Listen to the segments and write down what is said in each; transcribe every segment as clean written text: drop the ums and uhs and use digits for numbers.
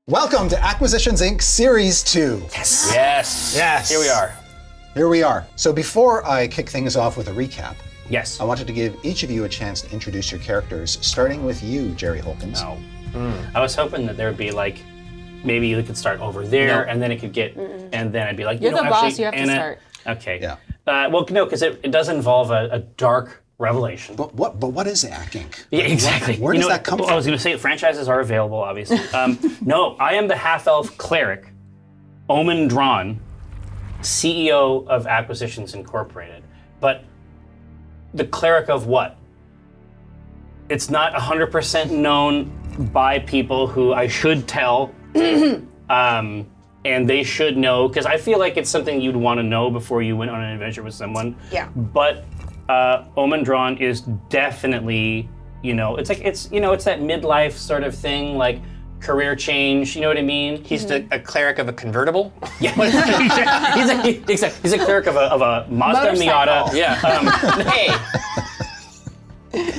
Welcome to Acquisitions Inc. Series 2. Yes. Here we are. Here we are. So before I kick things off with a recap, Yes. I wanted to give each of you a chance to introduce your characters, starting with you, Jerry Holkins. No. I was hoping that there would be like, maybe you could start over there, and then it could get, and then I'd be like, You're the boss, actually, you have to Anna, start. Okay. Yeah. Well, no, because it does involve a dark revelation. But what is Ack Inc.? Yeah, exactly. Where does that come I from? was going to say franchises are available, obviously. No, I am the half-elf cleric, Omen Drawn, CEO of Acquisitions Incorporated. But the cleric of what? It's not 100% known by people who I should tell, and they should know, because I feel like it's something you'd want to know before you went on an adventure with someone. Yeah. But Omen Drawn is definitely, it's that midlife sort of thing, like career change. You know what I mean? He's a cleric of a convertible? Yeah. He's a cleric of a Mazda Miata. Yeah. Hey,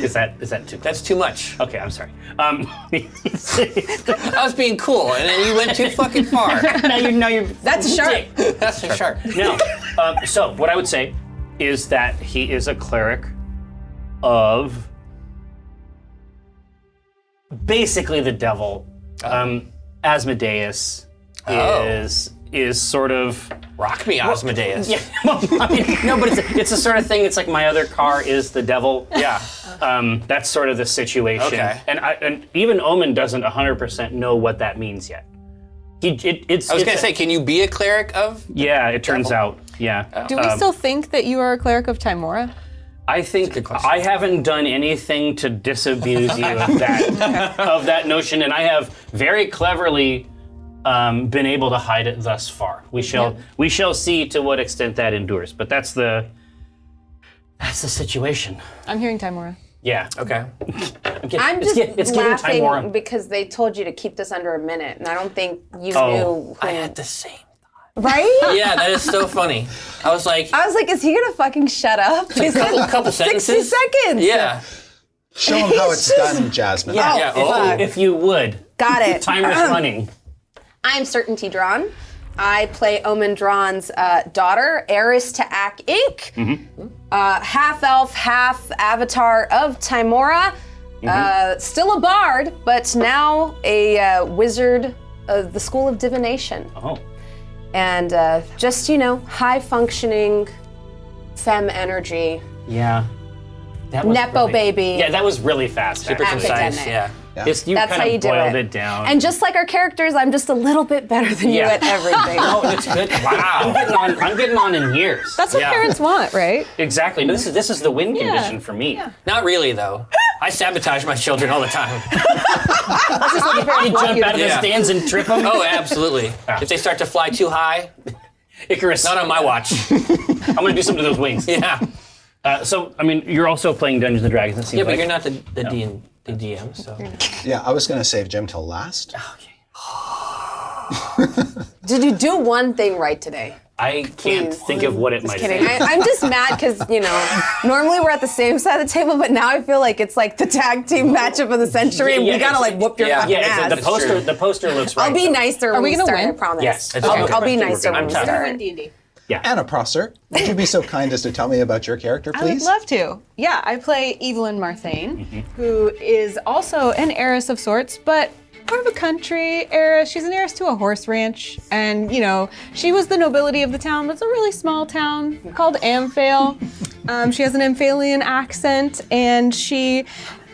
Is that too? that's too much. Okay, I'm sorry. I was being cool, and then you went too fucking far. now you're. That's a shark. That's a shark. No. So what I would say is that he is a cleric of basically the devil. Asmodeus is sort of. Rock me, Asmodeus. Yeah, well, I mean, no, but it's the sort of thing. It's like my other car is the devil. Yeah. That's sort of the situation. Okay. And even Omen doesn't 100% know what that means yet. I was gonna say, can you be a cleric of? Yeah, it turns out. Yeah. Do we still think that you are a cleric of Timora? I think I haven't done anything to disabuse you of that notion, and I have very cleverly been able to hide it thus far. We shall see to what extent that endures, but that's the situation. I'm hearing Timora. Yeah. Okay. I'm just it's giving time more. laughing because they told you to keep this under a minute, and I don't think you Oh. knew. I had the same. Right? Yeah, that is so funny. I was like, Is he gonna fucking shut up? He's couple 60 sentences. seconds. Yeah. Show them how it's done, Jasmine. Yeah. Oh. If you would. Got it. Timer's running. I'm Certainty Drawn. I play Omen Drawn's daughter, heiress to Ack Inc. Half elf, half avatar of Timora. Still a bard, but now a wizard of the School of Divination. Oh. And just, high functioning femme energy. Yeah. That was Nepo really- baby. Yeah, that was really fast. Super concise. Academic. Yeah. Just, you That's kind how of you do boiled it. it down. And just like our characters, I'm just a little bit better than you Yeah. at everything. Oh, it's good. Wow. I'm getting on in years. That's what parents want, right? Exactly. This is the win condition for me. Not really, though. I sabotage my children all the time. You jump out of the Yeah. stands and trip them. Oh, absolutely. If they start to fly too high, Icarus. not on my watch. I'm going to do something to those wings. Yeah. So, I mean, you're also playing Dungeons & Dragons, it seems Yeah, but like. you're not the DM, so. Yeah, I was going to save Jim till last. Did you do one thing right today? I can't think of what it might Kidding. be. I'm just mad because, normally we're at the same side of the table, but now I feel like it's like the tag team matchup of the century and Yeah, we gotta whoop your fucking Yeah, ass. the poster looks right. I'll be nicer when we we gonna start, win? I promise. Yes. I'll be nicer when we tough. start. Anna Prosser, would you be so kind as to tell me about your character, I would please? love to. Yeah, I play Evelyn Marthane, who is also an heiress of sorts, but more of a country heiress. She's an heiress to a horse ranch, and she was the nobility of the town. But it's a really small town called Amphale. She has an Amphalian accent, and she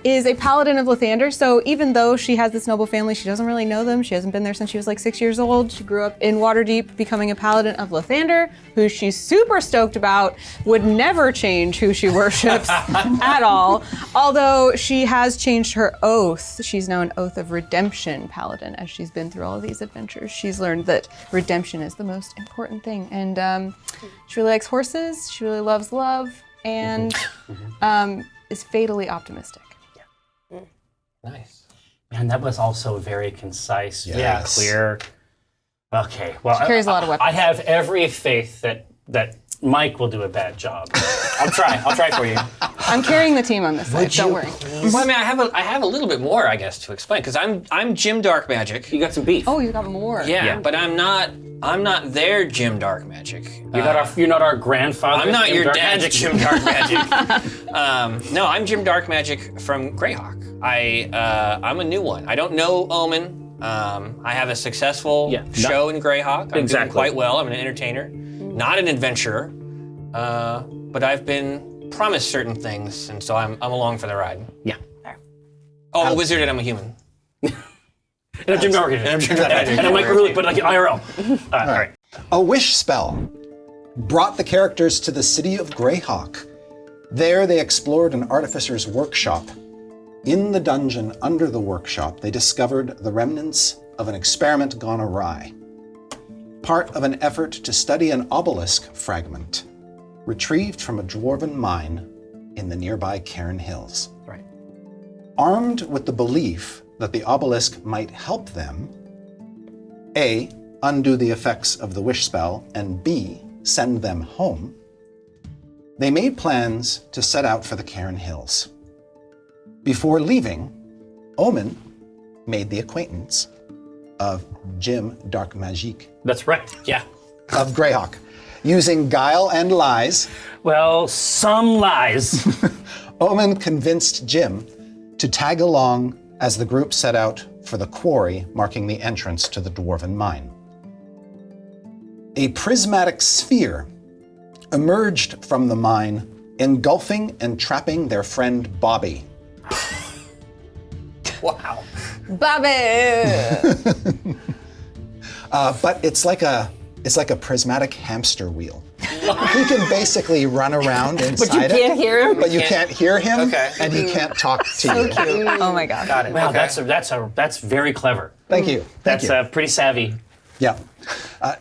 is a paladin of Lathander. So even though she has this noble family, she doesn't really know them. She hasn't been there since she was like 6 years old. She grew up in Waterdeep, becoming a paladin of Lathander, who she's super stoked about, would never change who she worships at all. Although she has changed her oath. She's now an Oath of Redemption paladin as she's been through all of these adventures. She's learned that redemption is the most important thing. And she really likes horses, she really loves love, and is fatally optimistic. Nice. Man, that was also very concise, very Yes. clear. Okay, well, carries a lot of weapons. I have every faith that Mike will do a bad job. I'll try for you. I'm carrying the team on this side. Don't worry. Well, I mean, I have a little bit more, I guess, to explain because I'm Jim Dark Magic. You got some beef. Oh, you got more. Yeah, but I'm not their Jim Dark Magic. You're not our grandfather. I'm not Jim your Dark dad's Magic. Jim Dark Magic. No, I'm Jim Dark Magic from Greyhawk. I'm a new one. I don't know Omen. I have a successful show in Greyhawk. I'm doing quite well. I'm an entertainer, not an adventurer. But I've been promised certain things, and so I'm along for the ride. Yeah. Oh, I'm a wizard and I'm a human. And I'm Jim Dark Magic. And I'm Mike Rulik, but like IRL. All right. A wish spell brought the characters to the city of Greyhawk. There they explored an artificer's workshop. In the dungeon under the workshop, they discovered the remnants of an experiment gone awry. Part of an effort to study an obelisk fragment retrieved from a dwarven mine in the nearby Cairn Hills. Right. Armed with the belief that the obelisk might help them, A, undo the effects of the wish spell, and B, send them home, they made plans to set out for the Cairn Hills. Before leaving, Omen made the acquaintance of Jim Dark Magic That's right. Yeah. of Greyhawk. Using guile and lies, Well, some lies. Omen convinced Jim to tag along as the group set out for the quarry marking the entrance to the dwarven mine. A prismatic sphere emerged from the mine, engulfing and trapping their friend Bobby. Wow. Bobby! But it's like a prismatic hamster wheel. He can basically run around inside it. hear him? But you can't hear him, Okay. and he can't talk to you. Oh my god. Got it. Wow, Okay. that's very clever. Thank you. Thank That's you. pretty savvy. Yeah.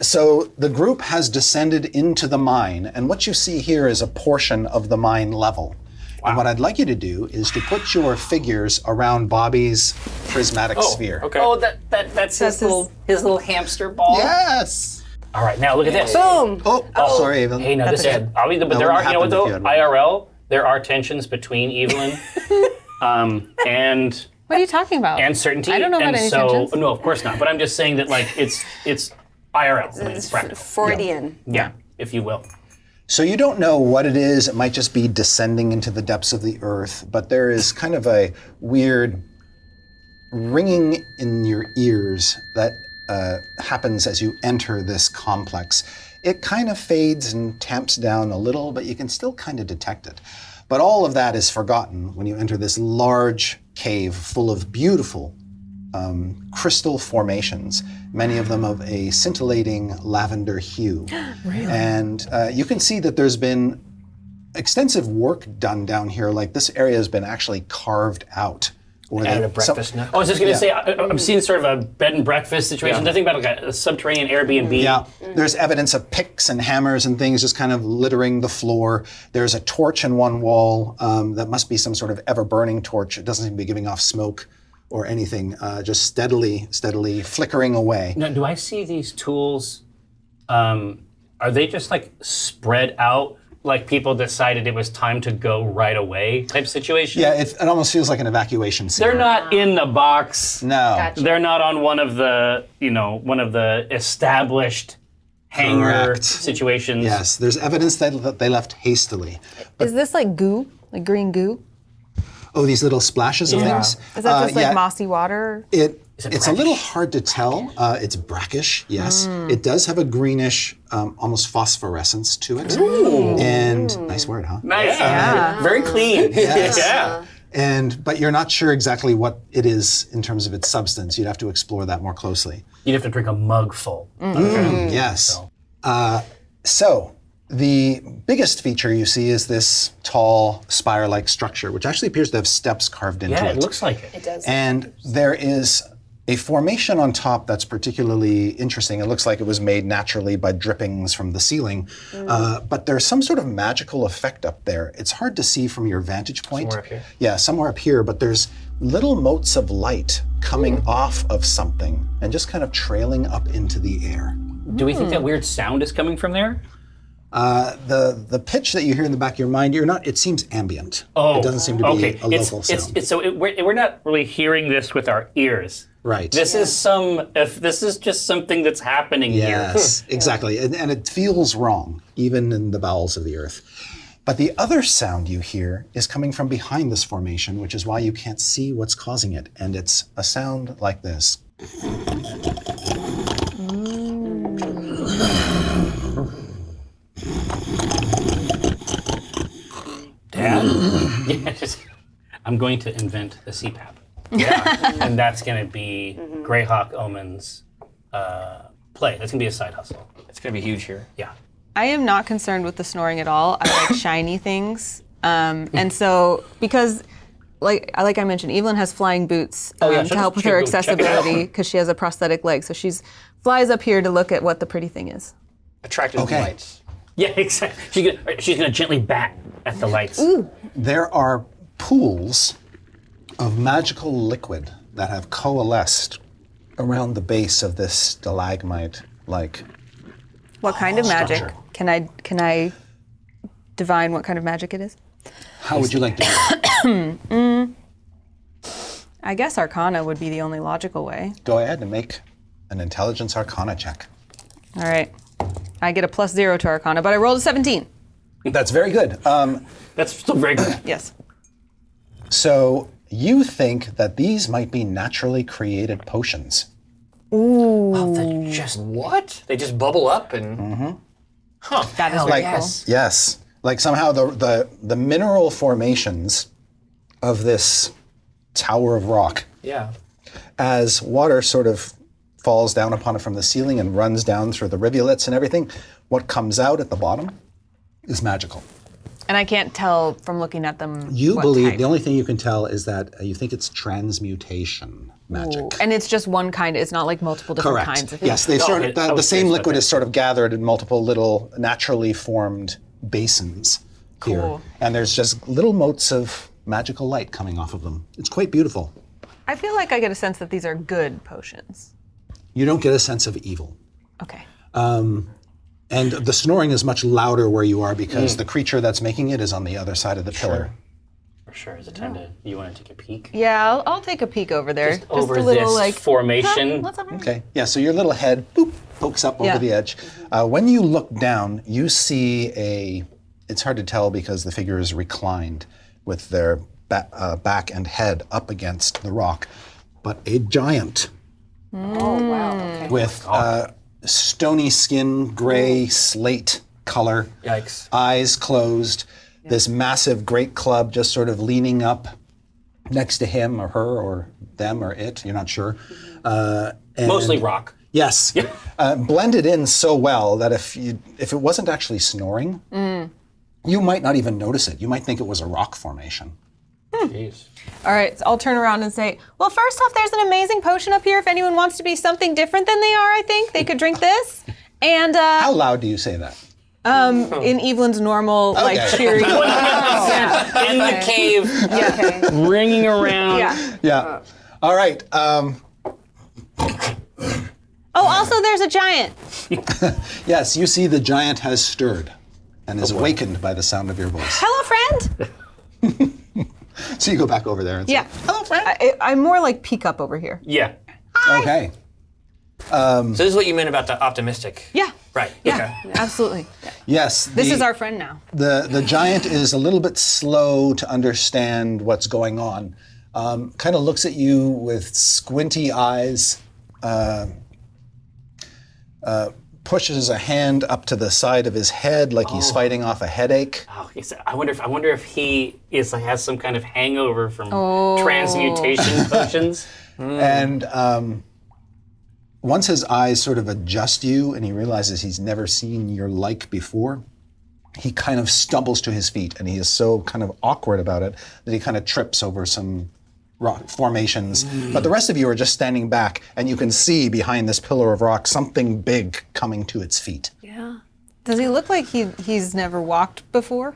So the group has descended into the mine, and what you see here is a portion of the mine level. And what I'd like you to do is to put your figures around Bobby's prismatic sphere. Okay. Oh, that's his little hamster ball. Yes. All right, now look at this. Boom! Oh, sorry, Evelyn. Hey, no, this is good. but That there are, wouldn't you know what happen though? if you had one. IRL, there are tensions between Evelyn and What are you talking about? certainty. I don't know about and any so, tensions. No, of course not. But I'm just saying that like it's IRL. I mean, it's practical. Freudian. Yeah, if you will. So you don't know what it is. It might just be descending into the depths of the earth, but there is kind of a weird ringing in your ears that happens as you enter this complex. It kind of fades and tamps down a little, but you can still kind of detect it. But all of that is forgotten when you enter this large cave full of beautiful crystal formations, many of them of a scintillating lavender hue. Really? And you can see that there's been extensive work done down here, like this area has been actually carved out. Or And a breakfast nook. I was just going to say, I'm seeing sort of a bed and breakfast situation. Nothing about like a subterranean Airbnb. Yeah, there's evidence of picks and hammers and things just kind of littering the floor. There's a torch in one wall that must be some sort of ever-burning torch. It doesn't seem to be giving off smoke or anything, just steadily flickering away. Now, do I see these tools? Are they just like spread out? Like people decided it was time to go right away type situation? Yeah, it almost feels like an evacuation scene. They're not in the box. No. Gotcha. They're not on one of the established hangar Correct. situations. Yes, there's evidence that they left hastily. Is this like goo? Like green goo? Oh, these little splashes of things? Is that just like yeah, mossy water? It's a little hard to tell. It's brackish, yes. It does have a greenish, almost phosphorescence to it. And nice word, huh? Nice. Yeah. Very clean. Yes. Yeah. But you're not sure exactly what it is in terms of its substance. You'd have to explore that more closely. You'd have to drink a mug full. Yes. So the biggest feature you see is this tall spire-like structure, which actually appears to have steps carved into Yeah, it. it looks like it. It does. And there is a formation on top that's particularly interesting. It looks like it was made naturally by drippings from the ceiling, but there's some sort of magical effect up there. It's hard to see from your vantage point. Somewhere up here? Yeah, somewhere up here, but there's little motes of light coming off of something and just kind of trailing up into the air. Do we think that weird sound is coming from there? The pitch that you hear in the back of your mind, it seems ambient. Oh, it doesn't seem to be okay. a local sound. We're not really hearing this with our ears. Right. This is just something that's happening here. Yes, exactly. And it feels wrong, even in the bowels of the earth. But the other sound you hear is coming from behind this formation, which is why you can't see what's causing it. And it's a sound like this. Dad? Yes. I'm going to invent the CPAP. Yeah. And that's going to be Greyhawk Omen's play. That's going to be a side hustle. It's going to be huge here. Yeah. I am not concerned with the snoring at all. I like shiny things. And so, because, like I mentioned, Evelyn has flying boots to help with her accessibility because she has a prosthetic leg. So she's flies up here to look at what the pretty thing is. Attracted to the lights. Yeah, exactly. She's gonna gently bat at the lights. Ooh. There are pools of magical liquid that have coalesced around the base of this stalagmite-like. What kind of magic? structure. Can I divine what kind of magic it is? How would you like to do it? I guess Arcana would be the only logical way. Go ahead and make an intelligence arcana check. All right. I get a +0 to Arcana, but I rolled a 17. That's very good. That's still very good. Yes. So you think that these might be naturally created potions. They just what? They just bubble up and. That is Like really cool. yes, like somehow the mineral formations of this tower of rock, Yeah. as water sort of falls down upon it from the ceiling and runs down through the rivulets and everything, what comes out at the bottom is magical. And I can't tell from looking at them. You what believe type. the only thing you can tell is that you think it's transmutation magic. And it's just one kind. It's not like multiple different Correct. kinds of things. Yes, they've sort of, I the was same curious liquid about is sort of gathered in multiple little naturally formed basins here. Cool. And there's just little motes of magical light coming off of them. It's quite beautiful. I feel like I get a sense that these are good potions. You don't get a sense of evil. Okay. And the snoring is much louder where you are because the creature that's making it is on the other side of the pillar. For sure. Is it time to? You want to take a peek? Yeah, I'll take a peek over there. Just Over a little this like formation. What's up? Okay, yeah, so your little head boop, pokes up over Yeah. the edge. When you look down, you see it's hard to tell because the figure is reclined with their back and head up against the rock, but a giant Oh, wow. Okay. with stony skin, gray slate color, Yikes. eyes closed, this massive great club just sort of leaning up next to him or her or them or it, you're not sure. And Mostly rock. yes, blended in so well that if it wasn't actually snoring, you might not even notice it. You might think it was a rock formation. Jeez. All right, so I'll turn around and say, well, first off, there's an amazing potion up here. If anyone wants to be something different than they are, I think they could drink this. And How loud do you say that? in Evelyn's normal, like Okay. cheery. In the cave, Okay. ringing around. Yeah. Yeah. All right. Oh, also, there's a giant. Yes, you see the giant has stirred and is awakened by the sound of your voice. Hello, friend. So you go back over there and say, Yeah. hello, friend. I'm more like peek up over here. Yeah. Okay. So this is what you meant about the optimistic. Yeah. Right. Yeah. Okay. Absolutely. Yes. This is our friend now. The giant is a little bit slow to understand what's going on. Kind of looks at you with squinty eyes. Pushes a hand up to the side of his head like he's fighting off a headache. Oh, I wonder if he has some kind of hangover from transmutation potions. And once his eyes sort of adjust you and he realizes he's never seen your like before, he kind of stumbles to his feet and he is so kind of awkward about it that he kind of trips over some rock formations. But the rest of you are just standing back and you can see behind this pillar of rock something big coming to its feet. Yeah. Does he look like he's never walked before?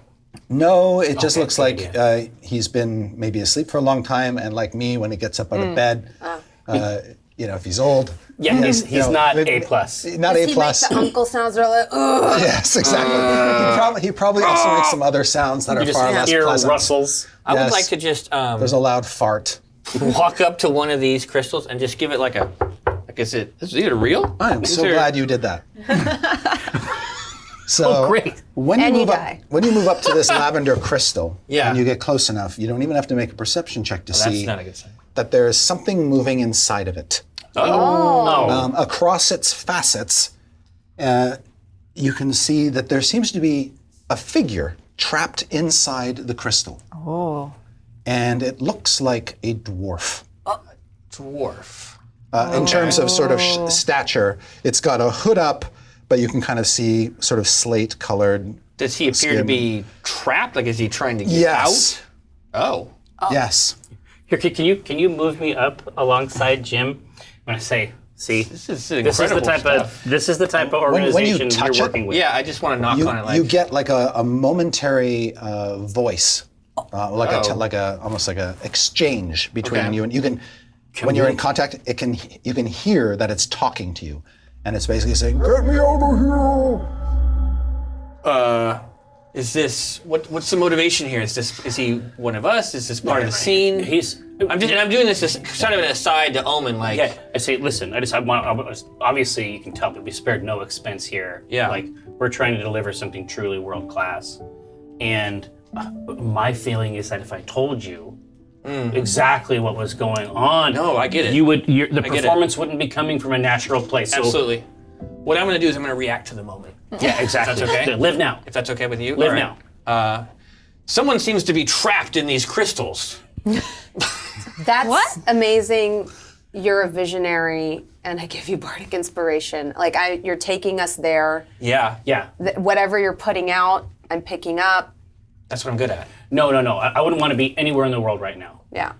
No, it just looks good like he's been maybe asleep for a long time, and like me, when he gets up out of bed, if he's old, Yeah, he's You know, not maybe- A plus. Not Does A he plus. make the uncle sounds are like, ugh. Yes, exactly. He probably also makes some other sounds that are You just far less hear pleasant. rustles. I would Yes. like to just There's a loud fart. walk up to one of these crystals and just give it like a, like, is it real? I am so there- glad you did that. So Oh, great. When you And you move up, die. when you move up to this lavender crystal, Yeah. and you get close enough, you don't even have to make a perception check to That's see not a good sign. that there is something moving inside of it. No. Across its facets, you can see that there seems to be a figure trapped inside the crystal. Oh. And it looks like a dwarf. Dwarf. In terms of sort of stature, it's got a hood up, but you can kind of see sort of slate colored. Does he appear to Skin. be trapped? Like, is he trying to get Yes. out? Oh. Yes. Here, can you move me up alongside Jim? I'm gonna say, see, This is this is the type of when you organization touch you're it- working with. Yeah, I just want to knock on it like. You get like a momentary voice, like Oh. like a almost like a exchange between Okay. you, and you can when you're in contact, you can hear that it's talking to you, and it's basically saying, "Get me over here." Is this what's the motivation here? Is he one of us? Is this part of the scene? I'm doing this as sort of an aside to Omen, like. Yeah, I say, listen. I want. Obviously, you can tell that we spared no expense here. Yeah. Like we're trying to deliver something truly world class, and my feeling is that if I told you exactly what was going on, No, I get it. The get it. performance wouldn't be coming from a natural place. So, Absolutely. What I'm going to do is I'm going to react to the moment. Yeah, exactly. That's okay? Live now. If that's okay with you. Live All right. Someone seems to be trapped in these crystals. That's amazing. You're a visionary, and I give you bardic inspiration. Like you're taking us there. Yeah. Yeah. Whatever you're putting out, I'm picking up. That's what I'm good at. No. I wouldn't want to be anywhere in the world right now. Yeah.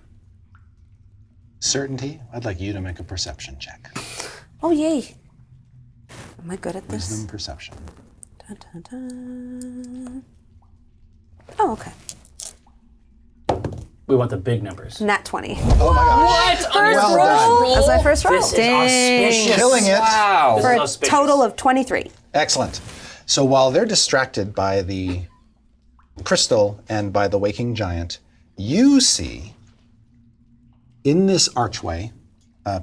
Certainty. I'd like you to make a perception check. Oh yay! Am I good at this? Wisdom perception. Dun, dun, dun. Oh, okay. We want the big numbers. Nat 20. Oh my gosh! What? Well done. That's my first roll. This is auspicious. Killing it. Wow. For a auspicious. total of 23. Excellent. So while they're distracted by the crystal and by the waking giant, you see in this archway,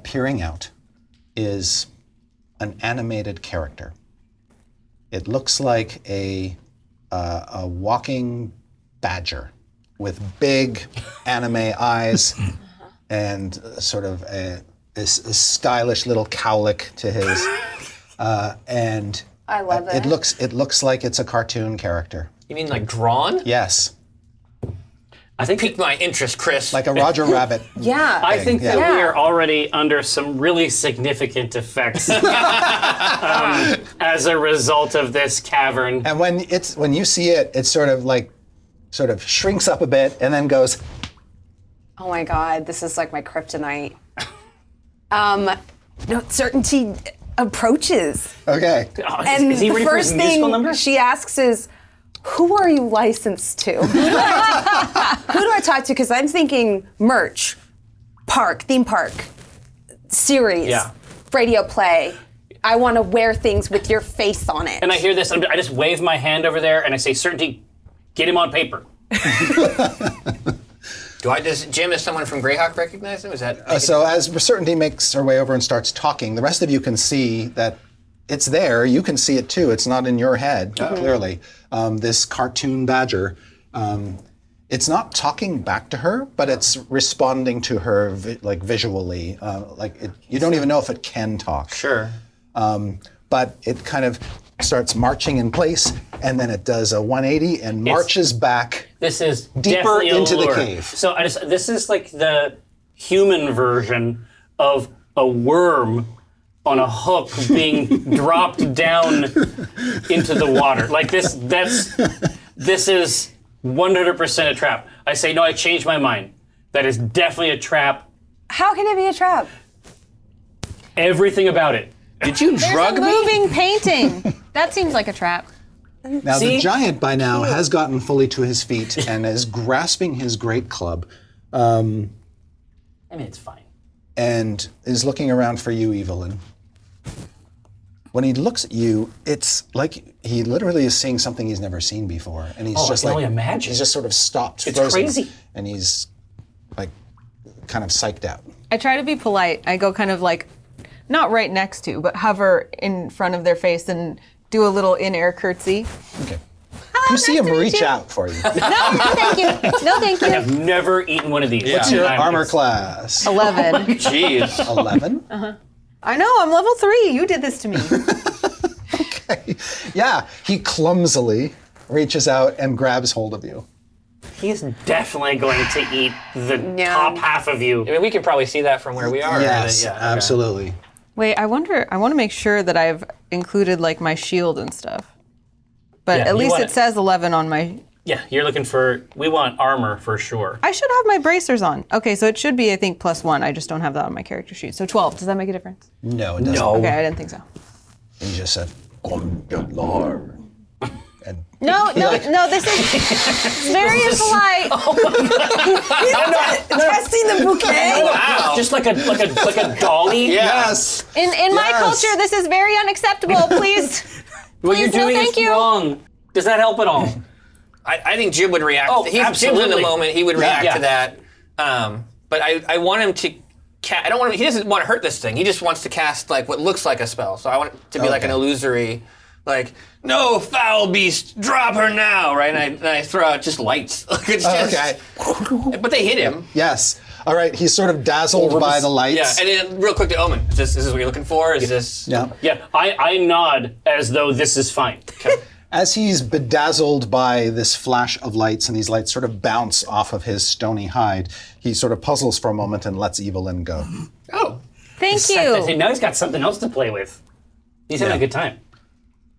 peering out, is an animated character. It looks like a walking badger with big anime eyes and sort of a stylish little cowlick to his, and I love it. It looks like it's a cartoon character. You mean like drawn? Yes, I think Piqued my interest, Chris. like a Roger Rabbit. Yeah. I think that Yeah. we are already under some really significant effects as a result of this cavern. And when you see it, it sort of shrinks up a bit and then goes. Oh my god, this is like my kryptonite. No, certainty approaches. Okay. Oh, And is he the ready for his first musical thing number? she asks is, who are you licensed to? Who do I talk to? Because I'm thinking merch, park, theme park, series, Yeah. radio play. I want to wear things with your face on it. And I hear this, I just wave my hand over there and I say, Certainty, get him on paper. Does Jim, as someone from Greyhawk, recognize him? Is that So as Certainty makes her way over and starts talking, the rest of you can see that it's there. You can see it too. It's not in your head, clearly. This cartoon badger. It's not talking back to her, but it's responding to her visually. You don't even know if it can talk. Sure. But it kind of starts marching in place, and then it does a 180 and marches back. This is Deeper definitely a into the lure. cave. So this is like the human version of a worm on a hook being dropped down into the water. Like this is 100% a trap. I say, no, I changed my mind. That is definitely a trap. How can it be a trap? Everything about it. Did you drug a me? moving painting. That seems like a trap. Now See? the giant by now has gotten fully to his feet and is grasping his great club. I mean, it's fine. and is looking around for you, Evelyn. When he looks at you, it's like he literally is seeing something he's never seen before, and he's just I can like, only imagine. he's just sort of stopped, It's frozen, crazy. and he's like, kind of psyched out. I try to be polite. I go kind of like, not right next to, but hover in front of their face and do a little in-air curtsy. Okay. Hello, You see nice him to meet reach you. out for you. No, thank you. No, thank you. I've never eaten one of these. What's your armor class? 11. Jeez. 11? I know, I'm level 3. You did this to me. Yeah, he clumsily reaches out and grabs hold of you. He's definitely going to eat the Yeah. top half of you. I mean, we can probably see that from where we are. Yes, Yeah, okay. absolutely. Wait, I want to make sure that I've included like my shield and stuff. But Yeah, at you least want it says 11 on my. Yeah, you're looking for. We want armor for sure. I should have my bracers on. Okay, so it should be, I think, +1. I just don't have that on my character sheet. So 12. Does that make a difference? No, it doesn't. No. Okay, I didn't think so. He just said, "Good Lord." And No, this is very impolite. Testing the bouquet. Wow. Just like a dolly. yes. In my Yes. culture, this is very unacceptable. Please. What you're Please, no, doing thank is you. wrong. Does that help at all? I think Jim would react. Oh, Jim's in the absolutely. moment. He would react Yeah. to that. But I want him to. I don't want him. He doesn't want to hurt this thing. He just wants to cast like what looks like a spell. So I want it to be like an Okay. illusory, like no foul beast, drop her now, right? And I throw out just lights. Like it's just. Okay. But they hit him. Yes. All right. He's sort of dazzled by the Yeah, lights. and then real quick to Omen. Is this what you're looking for? Is this? Yeah. Yeah, I nod as though this is fine. As he's bedazzled by this flash of lights, and these lights sort of bounce off of his stony hide, he sort of puzzles for a moment and lets Evelyn go. Oh. Thank you. Now he's got something else to play with. He's having a good time.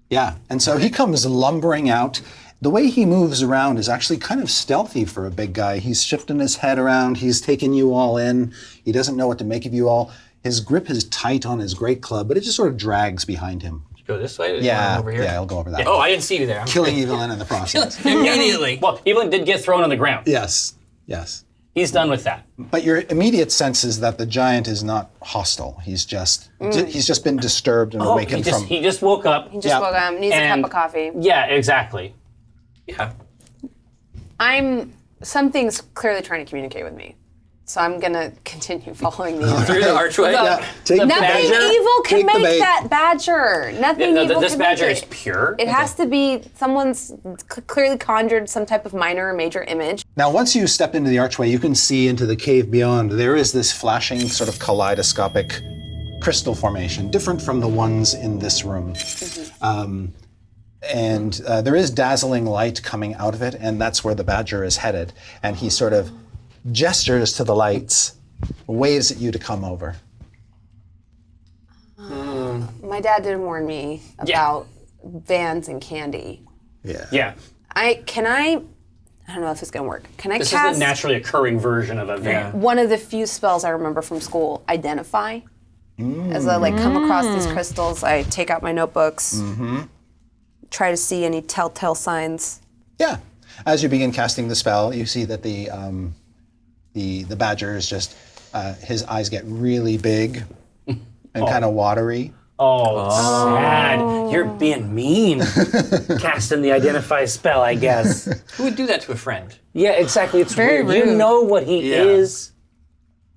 Yeah. And so he comes lumbering out. The way he moves around is actually kind of stealthy for a big guy. He's shifting his head around. He's taking you all in. He doesn't know what to make of you all. His grip is tight on his great club, but it just sort of drags behind him. Go this way. Yeah. Over here. Yeah, I'll go over that. Oh, I didn't see you there. I'm Killing Evelyn in the process. immediately. Well, Evelyn did get thrown on the ground. Yes. Yes. He's done with that. But your immediate sense is that the giant is not hostile. He's just been disturbed and awakened from. He just woke up. Just woke up. Needs a cup And- of coffee. Yeah, exactly. Yeah. Something's clearly trying to communicate with me. So I'm gonna continue following the Through the archway. Yeah, take Nothing badger? evil can Take the make bait. that badger. Nothing No, evil this can badger make is it. pure. It has to be someone's clearly conjured some type of minor or major image. Now, once you step into the archway, you can see into the cave beyond. There is this flashing, sort of kaleidoscopic crystal formation, different from the ones in this room. And there is dazzling light coming out of it, and that's where the badger is headed. And he sort of gestures to the lights, waves at you to come over. My dad did warn me about vans and candy. Yeah. Yeah. I don't know if it's gonna work. Can I This is cast the naturally occurring version of a van. one of the few spells I remember from school, identify? As I come across these crystals, I take out my notebooks, try to see any telltale signs. Yeah. As you begin casting the spell, you see that the badger is just his eyes get really big and kind of watery. Oh, sad. You're being mean. Casting the identify spell, I guess. Who would do that to a friend? Yeah, exactly. It's Very weird. You rude. know what he Yeah. is.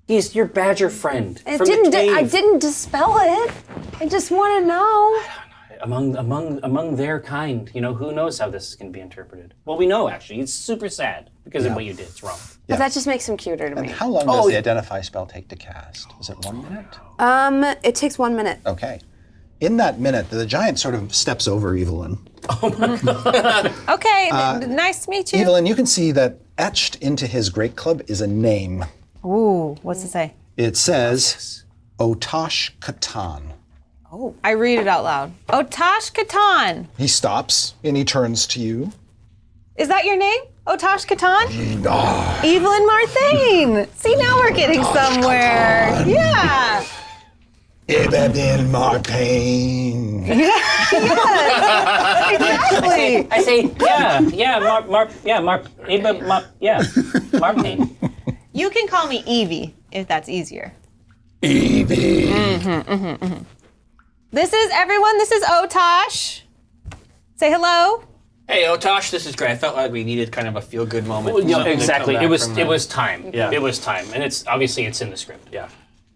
He's your badger friend. I from the cave. I didn't dispel it. I just want to know. Among their kind, who knows how this can be interpreted? Well, we know actually. It's super sad because of what you did. It's wrong. But that just makes him cuter to me. How long does the identify spell take to cast? Is it 1 minute? It takes 1 minute. Okay. In that minute, the giant sort of steps over Evelyn. Okay, nice to meet you. Evelyn, you can see that etched into his great club is a name. Ooh, what's it say? It says Otosh Katan. I read it out loud. Otosh Katan. He stops and he turns to you. Is that your name? Otosh Katan? Evelyn Marthane. See, now we're getting somewhere. Yeah. Ibedin Marpain. Exactly. I say, Mark Payne. You can call me Evie if that's easier. Evie. This is everyone. This is Otosh. Say hello. Hey, Otosh, this is great. I felt like we needed kind of a feel-good moment. Well, yeah, Something to come exactly. back It was from it was time. Yeah. It was time, and it's obviously it's in the script. Yeah.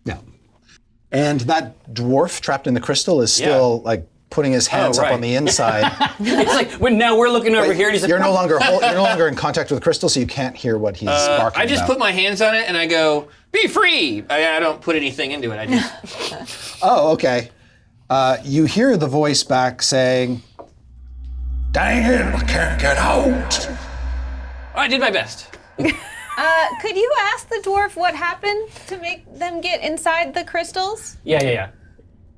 Yeah. And that dwarf trapped in the crystal is still like putting his hands up right. on the inside. It's like now we're looking over here. And he's like, You're no longer in contact with the crystal, so you can't hear what he's barking I just about. put my hands on it and I go, be free! I don't put anything into it. I just... Oh, okay. You hear the voice back saying, "Dang it, I can't get out." I did my best. Could you ask the dwarf what happened to make them get inside the crystals? yeah.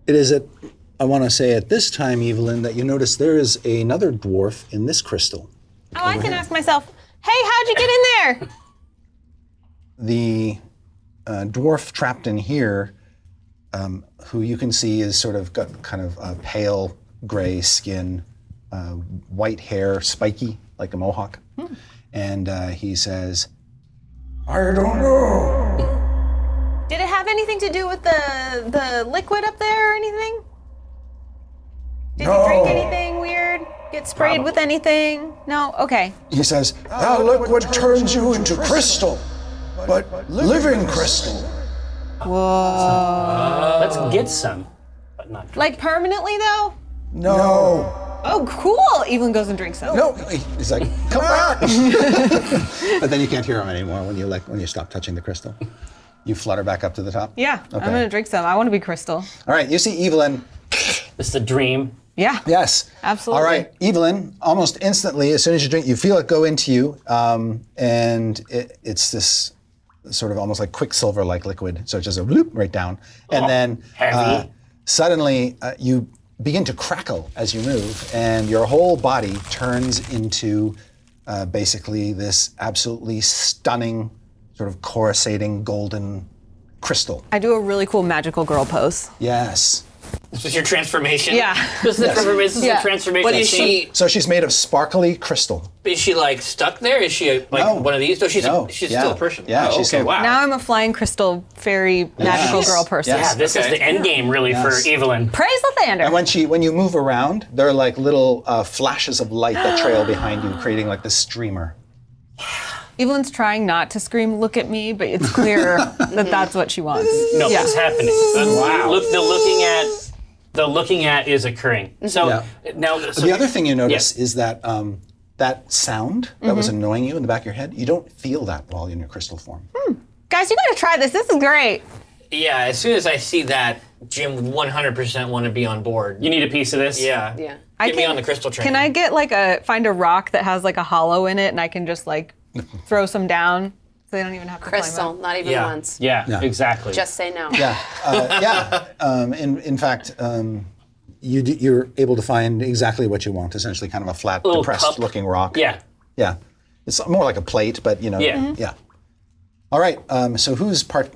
It is I want to say at this time, Evelyn, that you notice there is another dwarf in this crystal. Oh, I can ask myself, hey, how'd you get in there? The dwarf trapped in here, who you can see is sort of got kind of a pale gray skin, white hair, spiky, like a mohawk. And he says, "I don't know." Did it have anything to do with the liquid up there or anything? Did you drink anything weird? Get sprayed with anything? No? Okay. He says, "That liquid turns you into crystal, but living crystal." Whoa. Let's get some, but not. Like permanently though? No. Oh, cool. Evelyn goes and drinks some. No. He's like, "Come on." But then you can't hear him anymore when you stop touching the crystal. You flutter back up to the top? Yeah, Okay. I'm gonna drink some. I want to be crystal. All right, you see Evelyn. This is a dream. Yeah. Yes. Absolutely. All right, Evelyn, almost instantly, as soon as you drink, you feel it go into you, and it's this sort of almost like quicksilver-like liquid. So it just a bloop right down. And then heavy. suddenly you begin to crackle as you move, and your whole body turns into basically this absolutely stunning, sort of coruscating golden crystal. I do a really cool magical girl pose. Yes. This was your transformation? Yeah. This is a Yeah. transformation. But is she So she's made of sparkly crystal. like stuck there? Is she like No. one of these? No, she's No. she's Yeah. still a person. Yeah, Oh, she's okay. still- Wow. Now I'm a flying crystal fairy magical Yes. girl person. Yes. Yeah, this is Okay. the end game really Yes. for Evelyn. Praise Lathander. And when you move around, there are like little flashes of light that trail behind you, creating like this streamer. Evelyn's trying not to scream, look at me, but it's clear that that's what she wants. No, Yeah. it's happening. Wow. The looking at is occurring. So Yeah. now The other thing you notice Yes. is that that sound that was annoying you in the back of your head, you don't feel that while in your crystal form. Guys, you gotta try this. This is great. Yeah, as soon as I see that, Jim would 100% want to be on board. you need a piece of this. Yeah. Yeah. Get me on the crystal train. Can I get find a rock that has like a hollow in it and I can just like throw some down so they don't even have to climb Crystal, up? not even Yeah. once. Yeah, exactly. Just say no. Yeah. In fact, you're able to find exactly what you want. Essentially, kind of a flat, Little depressed-looking rock. Yeah. Yeah. It's more like a plate, but Yeah. Yeah. All right. So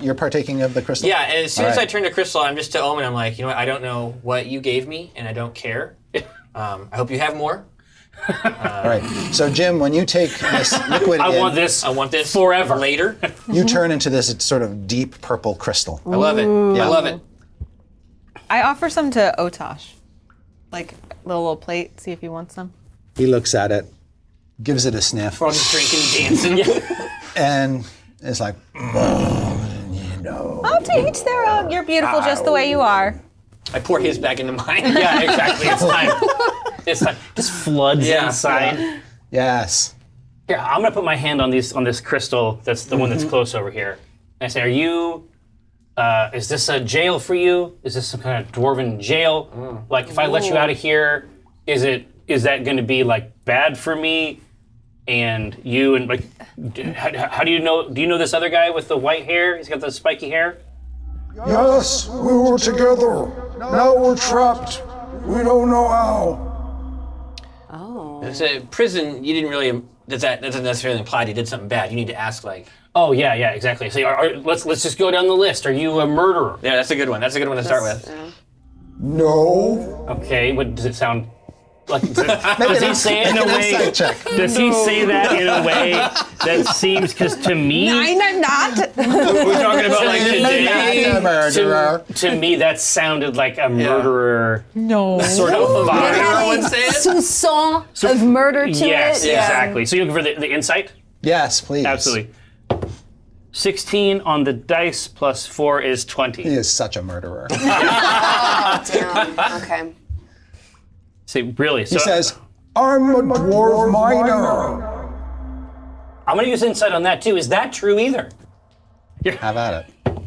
you're partaking of the crystal? Yeah, and as soon All as I right. turn to Crystal, I'm just to Omen. I'm like, you know what? I don't know what you gave me, and I don't care. I hope you have more. All right. So Jim, when you take this liquid I in, want this. I want this Forever. later. you turn into this sort of deep purple crystal. I love it. I love it. I offer some to Otosh. Like a little plate, see if he wants some. He looks at it, gives it a sniff, We're all just drinking, dancing. and is like, Oh, to each their own. You're beautiful just the way you are. I pour his back into mine. Yeah, exactly. It's time. It's time. Just floods Yeah. inside. yes. Here, I'm gonna put my hand on this crystal. That's the one that's close over here. And I say, "Are you? Is this a jail for you? Is this some kind of dwarven jail? Like, if I let you out of here, is that going to be like bad for me and you and like? How do you know? Do you know this other guy with the white hair? He's got the spiky hair. Yes, we were together. Now we're trapped. We don't know how. It's a prison. You didn't really. That doesn't necessarily imply he did something bad. You need to ask like. Oh yeah, exactly. So let's just go down the list. Are you a murderer? Yeah, that's a good one. That's a good one to start with. No. Okay. What does it sound? Like, does he say it in a way? Insight check. Does he say that in a way that seems? Because to me, I'm not. We're talking about like today. to me, that sounded like a murderer No. sort of It vibe. had would a say it? soupçon of murder to Yes, it. Yeah. exactly. So you're looking for the insight? Yes, please. Absolutely. 16 on the dice plus 4 is 20. He is such a murderer. Damn. Okay. See, really? So He says, I'm a dwarf miner. I'm going to use insight on that too. Is that true either? have at it.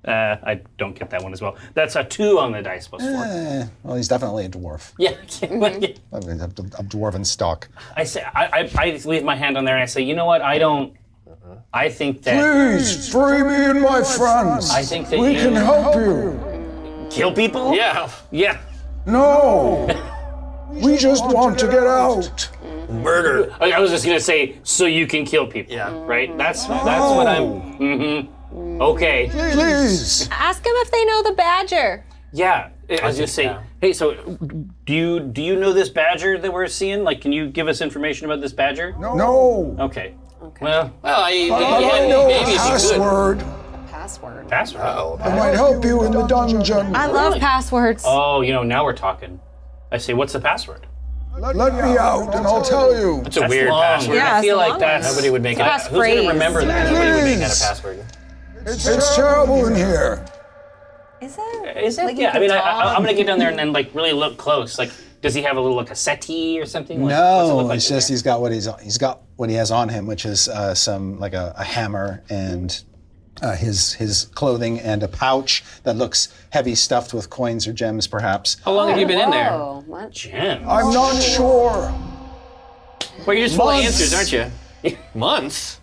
I don't get that one as well. That's a 2 on the dice plus 4. Well, he's definitely a dwarf. Yeah. yeah. I mean, a dwarven stock. I say I leave my hand on there and I say, you know what? I don't. I think that Please, free me and my friends. I think that we you can help you. kill people. Yeah. Yeah. No. We just want to get out. Murder. I was just gonna say, so you can kill people. Yeah. Right. That's what I'm. Okay. Please. Ask them if they know the badger. Yeah. I was just saying. Hey, so do you know this badger that we're seeing? Like, can you give us information about this badger? No. Okay. Well, Well, But I know a maybe if you could. password. Password. password. I might help you in the dungeon. I love passwords. Oh, now we're talking. I say, what's the password? Let me out and I'll tell you. It's a weird long. password. Yeah, I feel it's a like long that's one. Nobody would make it. Pass- Who's gonna phrase. remember that? Nobody would make that a Please. password. It's terrible in here. Is it? Is it? Like you Yeah. I can mean, talk? I'm gonna get down there and then like really look close. Like, does he have a little like a settee or something? Like, what's it look No, like it's in just there? he's got what he has on him, which is some like a hammer and his clothing and a pouch that looks heavy, stuffed with coins or gems, perhaps. How long have you been in there? Oh, what? Jim. I'm not sure. Well, you're just full of Months. answers, aren't you? Months?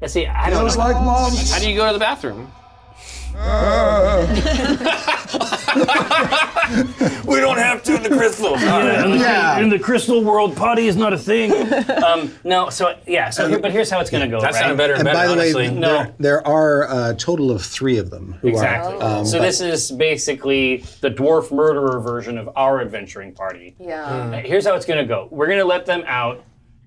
Yeah, see, I don't Feels know. like months. How do you go to the bathroom? We don't have to in the crystal. In the crystal world, potty is not a thing. No, so yeah, but here's how it's gonna go. That right? sounded better and And better, by the honestly. way, No. there are a total of 3 of them who Exactly. are. So this is basically the dwarf murderer version of our adventuring party. Yeah. Here's how it's gonna go. We're gonna let them out,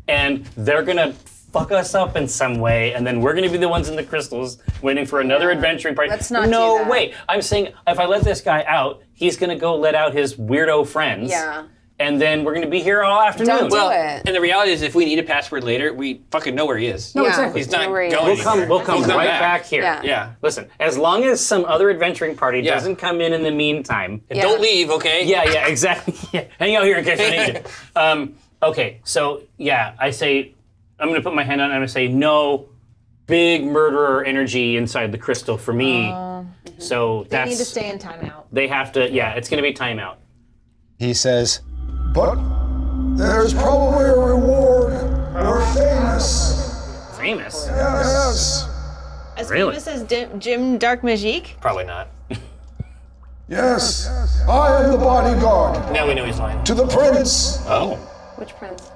and they're gonna fuck us up in some way, and then we're gonna be the ones in the crystals waiting for another adventuring party. Let's not No do that. way. I'm saying if I let this guy out, he's gonna go let out his weirdo friends. Yeah. And then we're gonna be here all afternoon. Don't do Well, it. and the reality is, if we need a password later, we fucking know where he is. No, Yeah. exactly. He's not Know where he going is. anywhere. We'll come He's not right back here. Yeah. Yeah. Listen, as long as some other adventuring party Yeah. doesn't come in the meantime. Yeah. Don't leave, okay? Yeah, exactly. Yeah. Hang out here in case I need you. Okay, so yeah, I say, I'm gonna put my hand on it and I'm gonna say, no big murderer energy inside the crystal for me. So They that's, need to stay in timeout. they have to, yeah, it's gonna be timeout. He says, But there's probably a reward. We're famous. Famous. Yes. As Really? famous as Jim Dark Magique? Probably not. Yes. I am the bodyguard Now we know he's lying. to the prince. Oh. Which prince?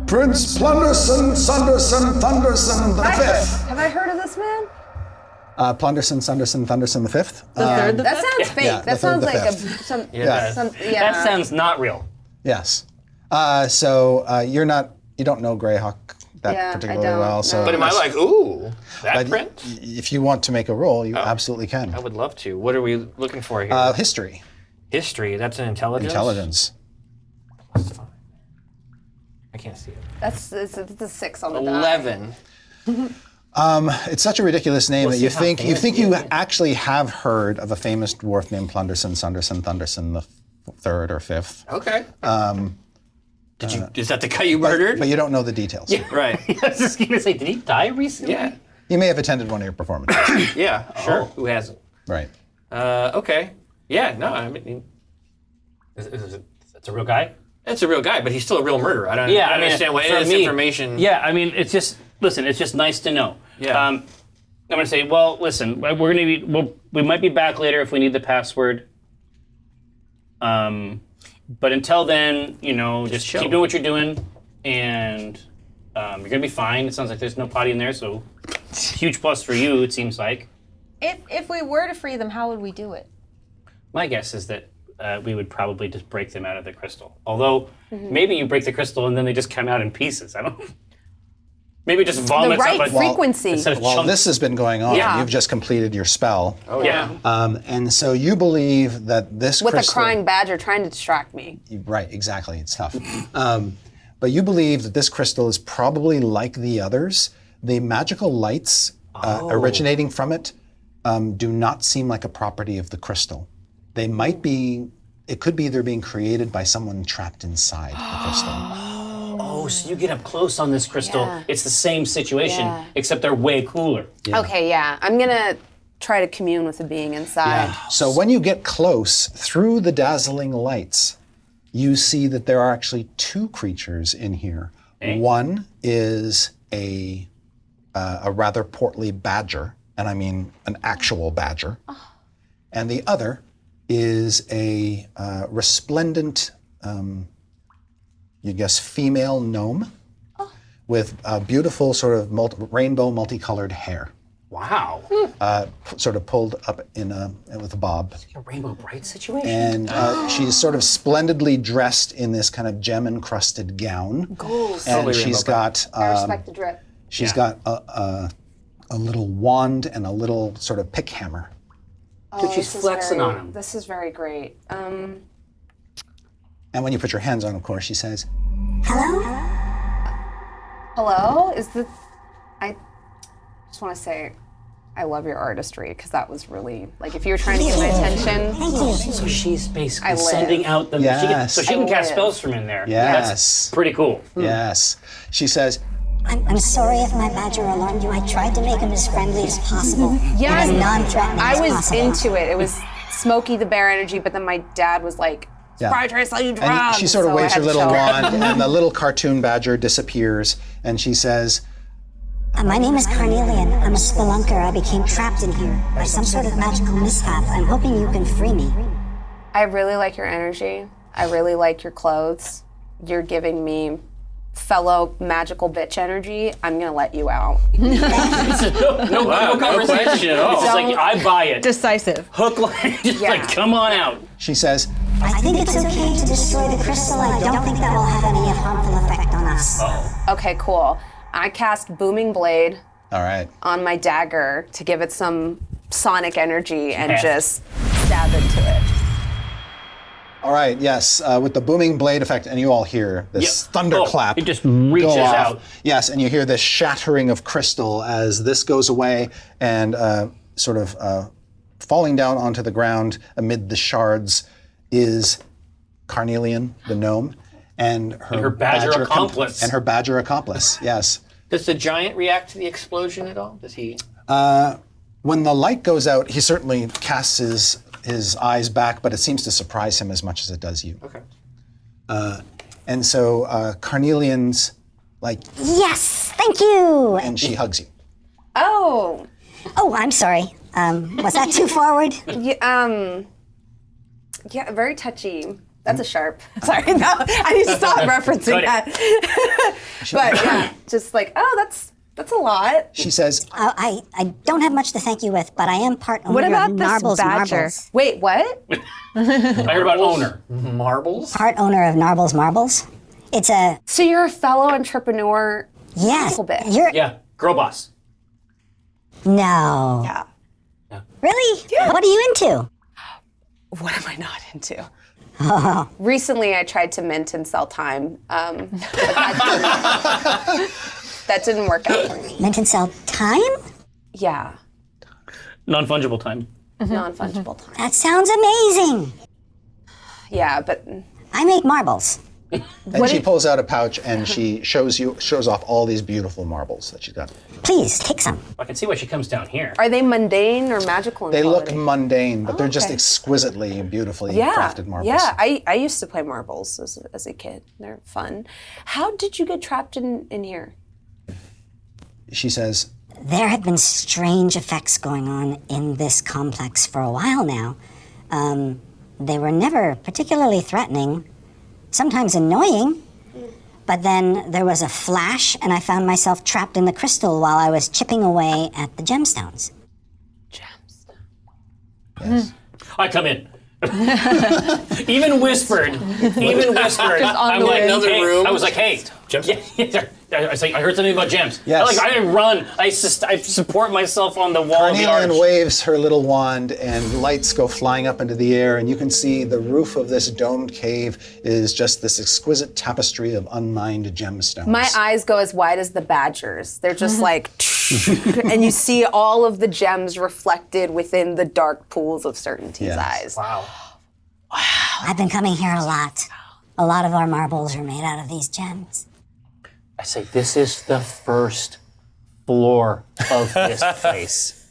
Prince Plunderson, Sunderson, Thunderson the Fifth. Have I heard of this man? Plunderson, Sunderson, Thunderson the Fifth. The third, the That fifth? sounds fake. Yeah, the that third, sounds the like a fifth. some. Yeah. Yeah. That sounds not real. Yes. You don't know Greyhawk that Yeah, I particularly don't, well. no. So But am I like, ooh, that but print? if you want to make a roll, you absolutely can. I would love to. What are we looking for here? History, History. That's an intelligence. intelligence. That's fine. I can't see it. That's it's a 6 on the die. 11. It's such a ridiculous name that you see how think fancy you actually have heard of a famous dwarf named Plunderson, Sunderson, Thunderson the third or fifth, Okay. Did you? Is that the guy you murdered? but you don't know the details. Right. I was just gonna say, did he die recently? Yeah. You may have attended one of your performances. Yeah. Sure. Who hasn't? Right. Okay. Yeah. No. I mean, That's a real guy? it's a real guy, but he's still a real murderer. I don't understand why for any of this me- information. Yeah, I mean, it's just it's just nice to know. Yeah. I'm gonna say, well, listen, we're gonna be, we might be back later if we need the password. But until then, just chill. keep doing what you're doing, and you're gonna be fine. It sounds like there's no potty in there, so huge plus for you. It seems like. If we were to free them, how would we do it? My guess is that we would probably just break them out of the crystal. Although maybe you break the crystal and then they just come out in pieces. I don't. Maybe just vomits right up frequency. instead of While chunks. this has been going on, Yeah. you've just completed your spell. Oh Yeah. And so you believe that this With crystal... a crying badger trying to distract me. Right, exactly. It's tough. But you believe that this crystal is probably like the others. The magical lights originating from it do not seem like a property of the crystal. They might be, it could be they're being created by someone trapped inside the crystal. Oh, so you get up close on this crystal. Yeah. It's the same situation, Yeah. except they're way cooler. Okay, yeah. I'm gonna try to commune with the being inside. So when you get close, through the dazzling lights, you see that there are actually two creatures in here. One is a rather portly badger, and I mean an actual badger. And the other is a resplendent, you guess, female gnome with beautiful sort of rainbow multicolored hair, Wow. sort of pulled up with a bob. A Rainbow Bright situation. And she's sort of splendidly dressed in this kind of gem-encrusted gown. Goals. And she's got I respect the drip. she's got a little wand and a little sort of pick hammer. Dude, she's This is flexing very- on him. This is very great. And when you put your hands on, of course, she says, Hello? I just want to say, I love your artistry because that was really like if you were trying to get my attention. So she's basically I live. sending out the. Yes. So she can I cast live. spells from in there. Yes. That's pretty cool. yes. She says, I'm sorry if my badger alarmed you. I tried to make him as friendly as possible. Yeah, and as non-threatening I as was possible. into it. It was Smokey the Bear energy, but then my dad was like, Yeah. probably trying to sell you drugs. and she sort of so I waves had her to little show up. wand, and the little cartoon badger disappears, and she says, My name is Carnelian. I'm a spelunker. I became trapped in here by some sort of magical mishap. I'm hoping you can free me. I really like your energy. I really like your clothes. You're giving me fellow magical bitch energy. I'm gonna let you out. No conversation at all. It's just like I buy it. Decisive. Hook, line, just like come on out. she says, I think it's okay to destroy the crystal. I don't think that will have any harmful effect on us. Okay, cool. I cast Booming Blade all right. on my dagger to give it some sonic energy and Yeah. just stab into it. All right, yes, with the booming blade effect, and you all hear this Yep. thunderclap. Oh, it just reaches go off. out. Yes, and you hear this shattering of crystal as this goes away and sort of falling down onto the ground amid the shards is Carnelian, the gnome, and her badger accomplice. and her badger accomplice, yes. Does the giant react to the explosion at all? Does he? When the light goes out, he certainly casts his eyes back, but it seems to surprise him as much as it does you. Okay. And so Carnelian's like, Yes, thank you. and she hugs you. Oh, Oh, I'm sorry. Was that too forward? yeah, very touchy. That's a sharp. Sorry, no, I need to stop referencing Cut that. But yeah, just like, oh, that's a lot. She says, I don't have much to thank you with, but I am part owner What about of this Narbles badger? Marbles. Wait, what? I heard about owner. Marbles? Part owner of Narbles Marbles. It's a So you're a fellow entrepreneur? yes. little bit. You're Yeah, girl boss. no. Yeah. Really? Yeah. What are you into? What am I not into? Recently, I tried to mint and sell time. But that didn't work out for me. Mint and sell time? Yeah, Non-fungible time. non-fungible time. That sounds amazing. Yeah, but I make marbles. and she pulls out a pouch and she shows off all these beautiful marbles that she's got. Please take some. I can see why she comes down here. are they mundane or magical in They look quality? mundane, but they're just okay. exquisitely and beautifully Yeah, crafted marbles. yeah. I used to play marbles as a kid. They're fun. How did you get trapped in here? She says, There have been strange effects going on in this complex for a while now. They were never particularly threatening, sometimes annoying, but then there was a flash and I found myself trapped in the crystal while I was chipping away at the gemstones. I come in. Even whispered. I'm the like, wind. Another hey, room. I was like, hey, gems. Yeah. I was like, I heard something about gems. Yes. I didn't run. I support myself on the wall of the Carnelian arch. waves her little wand, and lights go flying up into the air, and you can see the roof of this domed cave is just this exquisite tapestry of unmined gemstones. My eyes go as wide as the badgers. They're just like, and you see all of the gems reflected within the dark pools of Certainty's Yes. eyes. Wow. I've been coming here a lot. A lot of our marbles are made out of these gems. I say, this is the first floor of this place.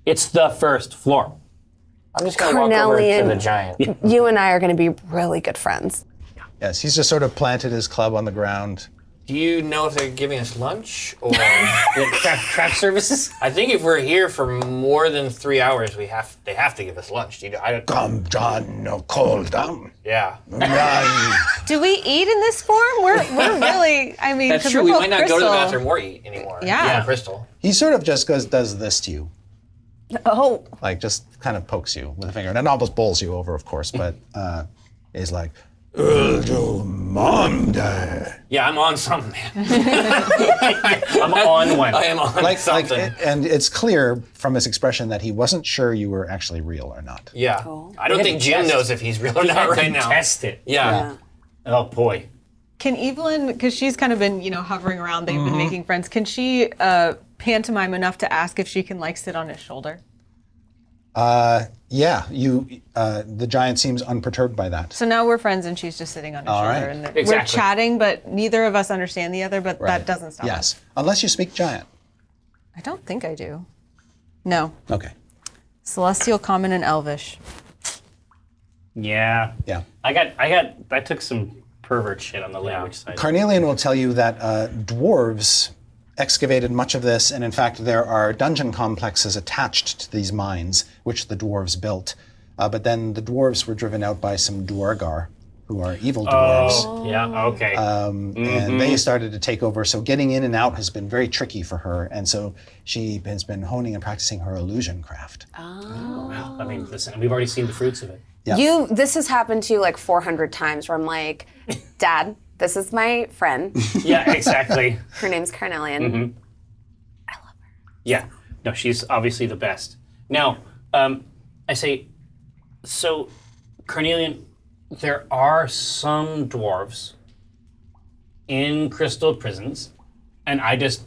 It's the first floor. I'm just gonna walk over to Carnelian. the giant. You and I are going to be really good friends. Yes, he's just sort of planted his club on the ground. Do you know if they're giving us lunch or? Craft services? I think if we're here for more than 3 hours, they have to give us lunch. Do you? I don't. Come, John, no, cold down. Yeah. Do we eat in this form? We're really, I mean, That's 'cause true. we're We both might not go to the Crystal. bathroom or eat anymore. Yeah. Crystal. He sort of just does this to you, Oh, like just kind of pokes you with a finger, and it almost bowls you over, of course, but he's like, Monday. Yeah, I'm on something. I'm on one. I am on something. and it's clear from his expression that he wasn't sure you were actually real or not. Yeah. I don't think Jim knows if he's real or not right now. Test it. Yeah. Oh boy. Can Evelyn, because she's kind of been, hovering around, they've been making friends, can she pantomime enough to ask if she can, sit on his shoulder? Yeah, the giant seems unperturbed by that. So now we're friends and she's just sitting on his shoulder. right. And we're Exactly. chatting, but neither of us understand the other, but that doesn't stop us. Yes, unless you speak giant. I don't think I do. No. Okay. Celestial, Common, and Elvish. Yeah. Yeah. I took some pervert shit on the language side. Carnelian will tell you that dwarves excavated much of this, and in fact, there are dungeon complexes attached to these mines, which the dwarves built. But then the dwarves were driven out by some Duergar, who are evil dwarves, Oh, yeah, okay. and they started to take over. So getting in and out has been very tricky for her, and so she has been honing and practicing her illusion craft. I mean, listen, we've already seen the fruits of it. Yeah. this has happened to you like 400 times where I'm like, Dad, this is my friend. Yeah, exactly. Her name's Carnelian. Yeah. No, she's obviously the best. Now, I say, so, Carnelian, there are some dwarves in crystal prisons, and I just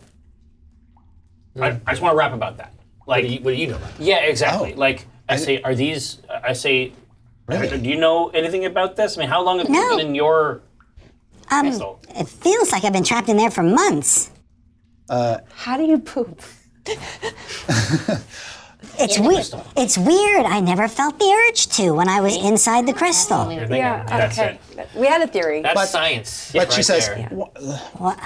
want to rap about that. Like, What do you know about that? yeah, exactly. Oh. Like, I say, are these? I say, Really? do you know anything about this? I mean, how long have you No. been in your crystal? It feels like I've been trapped in there for months. How do you poop? It's weird. It's weird. I never felt the urge to when I was inside the crystal. That's it. We had a theory. That's science. But she right says, there.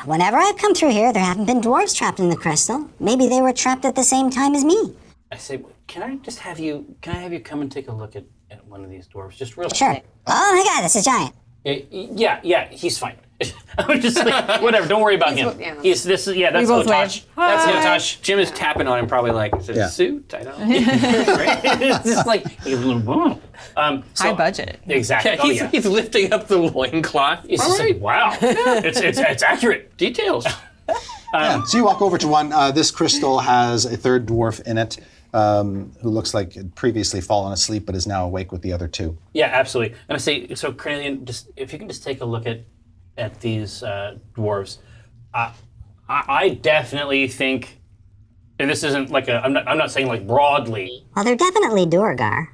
Whenever I've come through here, there haven't been dwarves trapped in the crystal. Maybe they were trapped at the same time as me. I say, can I have you come and take a look at one of these dwarves, just real Sure. Oh my God, this is giant. Yeah, he's fine. I'm just like, whatever. Don't worry about him. yeah. That's both Otosh. That's no touch. Jim is tapping on him, probably like, is it Yeah. a suit? I don't know. It's just like, High budget. Exactly. Yeah, he's lifting up the loincloth. He's just like, wow. It's accurate. Details. So you walk over to one. This crystal has a third dwarf in it, who looks like had previously fallen asleep but is now awake with the other two. Yeah, absolutely. And I say, so Carnelian, just if you can just take a look at these dwarves, I definitely think, and this isn't like I'm not saying like broadly. Well, they're definitely Duergar.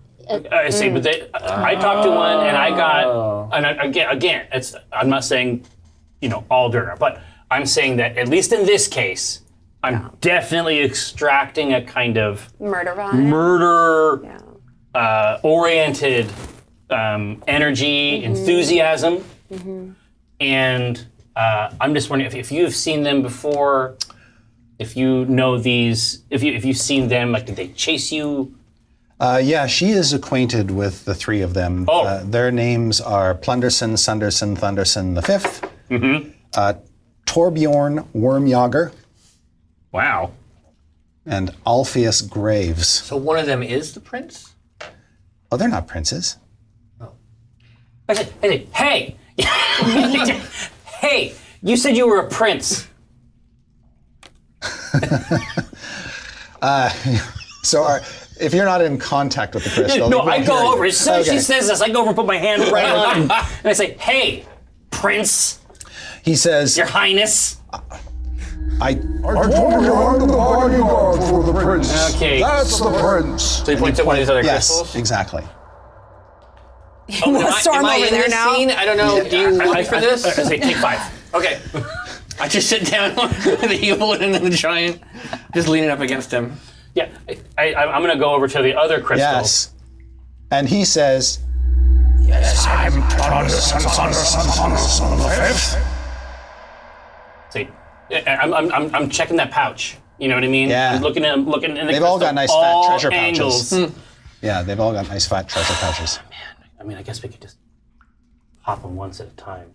I see, but I talked to one and I got, and again, I'm not saying, all Durgar, but I'm saying that at least in this case, I'm definitely extracting a kind of Murder vibe. murder oriented energy, enthusiasm, and I'm just wondering if you've seen them before, if you know these, if you've seen them, like did they chase you? Yeah, she is acquainted with the three of them. Oh. Their names are Plunderson, Sunderson, Thunderson the Fifth, Torbjorn Wormjager, Wow. and Alpheus Graves. So one of them is the prince? Oh, they're not princes. I said, hey, hey, you said you were a prince. So if you're not in contact with the crystal, No, they I won't go hear you. over. As soon as she Okay. says this, I go over and put my hand right on him. And I say, hey, Prince, He says, Your Highness. I told you I'm the bodyguard for the prince. Okay. That's the prince. So he points at one of these other yes, crystals. exactly. Oh, Storm am I over in there this now. scene? I don't know. Do you want me for this? I say, take 5. Okay. I just sit down with the evil and then the giant, just leaning up against him. Yeah, I'm going to go over to the other crystal. Yes. And he says, I'm Tonson of the Fifth. See, I'm checking that pouch. You know what I mean? Yeah. I'm looking in the They've all got crystal, nice fat all treasure angles. pouches. Yeah, they've all got nice fat treasure pouches. I mean, I guess we could just pop them once at a time.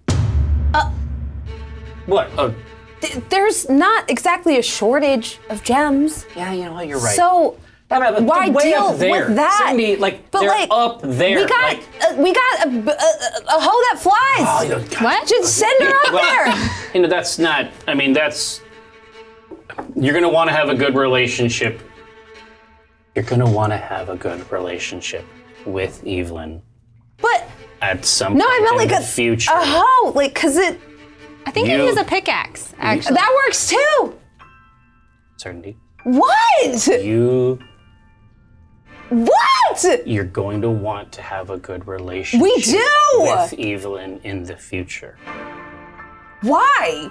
What? Oh, There's not exactly a shortage of gems. yeah, you know what? You're right. So But why way deal up there. with that? Cindy, But they're like, up there. we got a hoe that flies. What? Just send her up there. You know, that's not. I mean, that's. You're gonna want to have a good relationship. You're gonna want to have a good relationship with Evelyn But at some no, point I meant in like the future. a hoe, like, cause it I think he You- has a pickaxe, actually. that works too. Certainty. What? What? You're going to want to have a good relationship. We do. With Evelyn in the future. Why?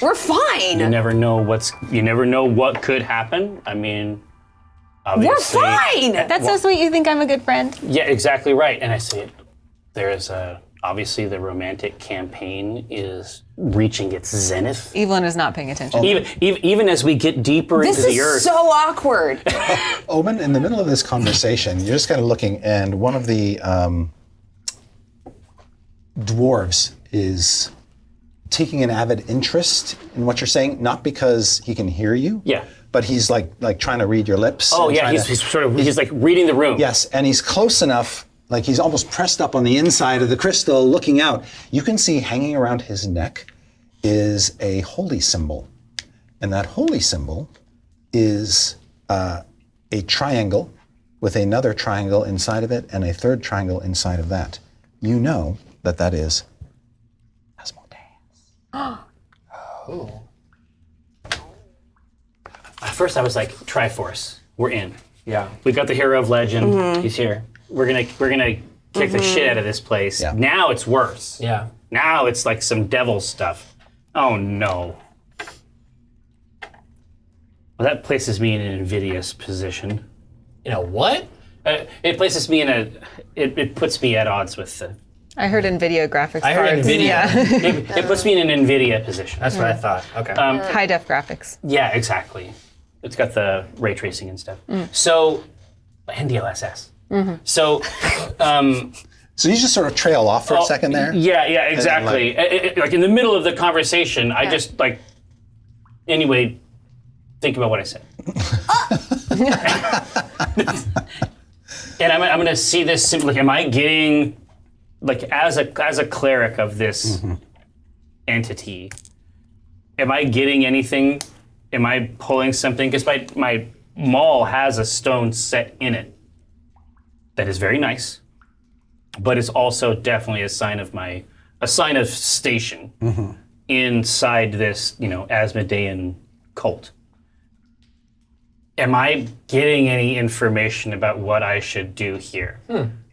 We're fine. You never know what could happen. I mean, We're obviously. fine. That's so sweet. You think I'm a good friend? Yeah, exactly right. And I say there is obviously the romantic campaign is reaching its zenith. Evelyn is not paying attention. Even as we get deeper This into the is earth. so awkward. Omen, in the middle of this conversation, you're just kind of looking, and one of the dwarves is taking an avid interest in what you're saying, not because he can hear you. Yeah. But he's like trying to read your lips. Oh and yeah, trying to- he's like reading the room. Yes, and he's close enough, like he's almost pressed up on the inside of the crystal, looking out. You can see hanging around his neck is a holy symbol. And that holy symbol is a triangle with another triangle inside of it and a third triangle inside of that. You know that is Asmodeus. At first I was like, Triforce, we're in. Yeah. We got the hero of legend. He's here. We're gonna kick the shit out of this place. Yeah. Now it's worse. Yeah. Now it's like some devil stuff. Oh no. Well, that places me in an invidious position. You know what? It places me in it puts me at odds with the. I heard NVIDIA graphics I heard cards. NVIDIA. Yeah. It puts me in an Nvidia position. That's what I thought. Okay. High def graphics. Yeah, exactly. It's got the ray tracing and stuff. So, and DLSS. So, So you just sort of trail off for a second there? yeah, exactly. Like in the middle of the conversation, I just like. Anyway, think about what I said. And I'm gonna see this simply. Am I getting, like, as a cleric of this entity? Am I getting anything? Am I pulling something? Because my maul has a stone set in it that is very nice, but it's also definitely a sign of station inside this, Asmodean cult. Am I getting any information about what I should do here?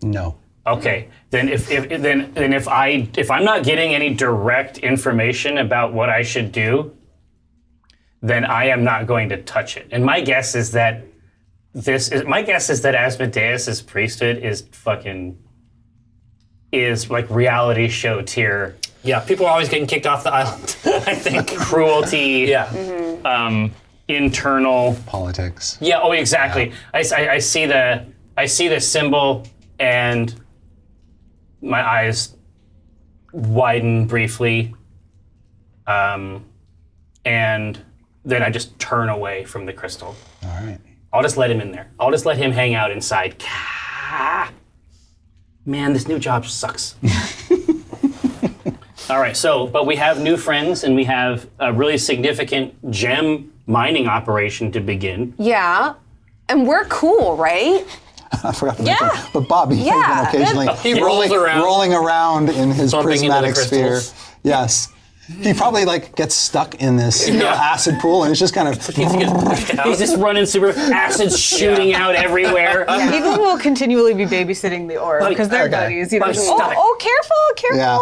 No. Okay, then if I'm not getting any direct information about what I should do, then I am not going to touch it. And my guess is that Asmodeus's priesthood is like reality show tier yeah. People are always getting kicked off the island. I think. cruelty. Yeah. Internal. Politics. Yeah. Oh, exactly. I see the symbol and my eyes widen briefly, and then I just turn away from the crystal. All right. I'll just let him in there. I'll just let him hang out inside. Man, this new job sucks. All right, but we have new friends and we have a really significant gem mining operation to begin. Yeah. And we're cool, right? I forgot to mention. But Bobby has Yeah. been occasionally He rolls around. rolling around in his Bumping into the prismatic sphere. crystals. Yes. He probably gets stuck in this acid pool and it's just kind of He gets pushed out. He's just running super acid shooting out everywhere. Evelyn will continually be babysitting the orb because they're Okay. buddies. You know, Buddy, stop it. oh, careful. Yeah.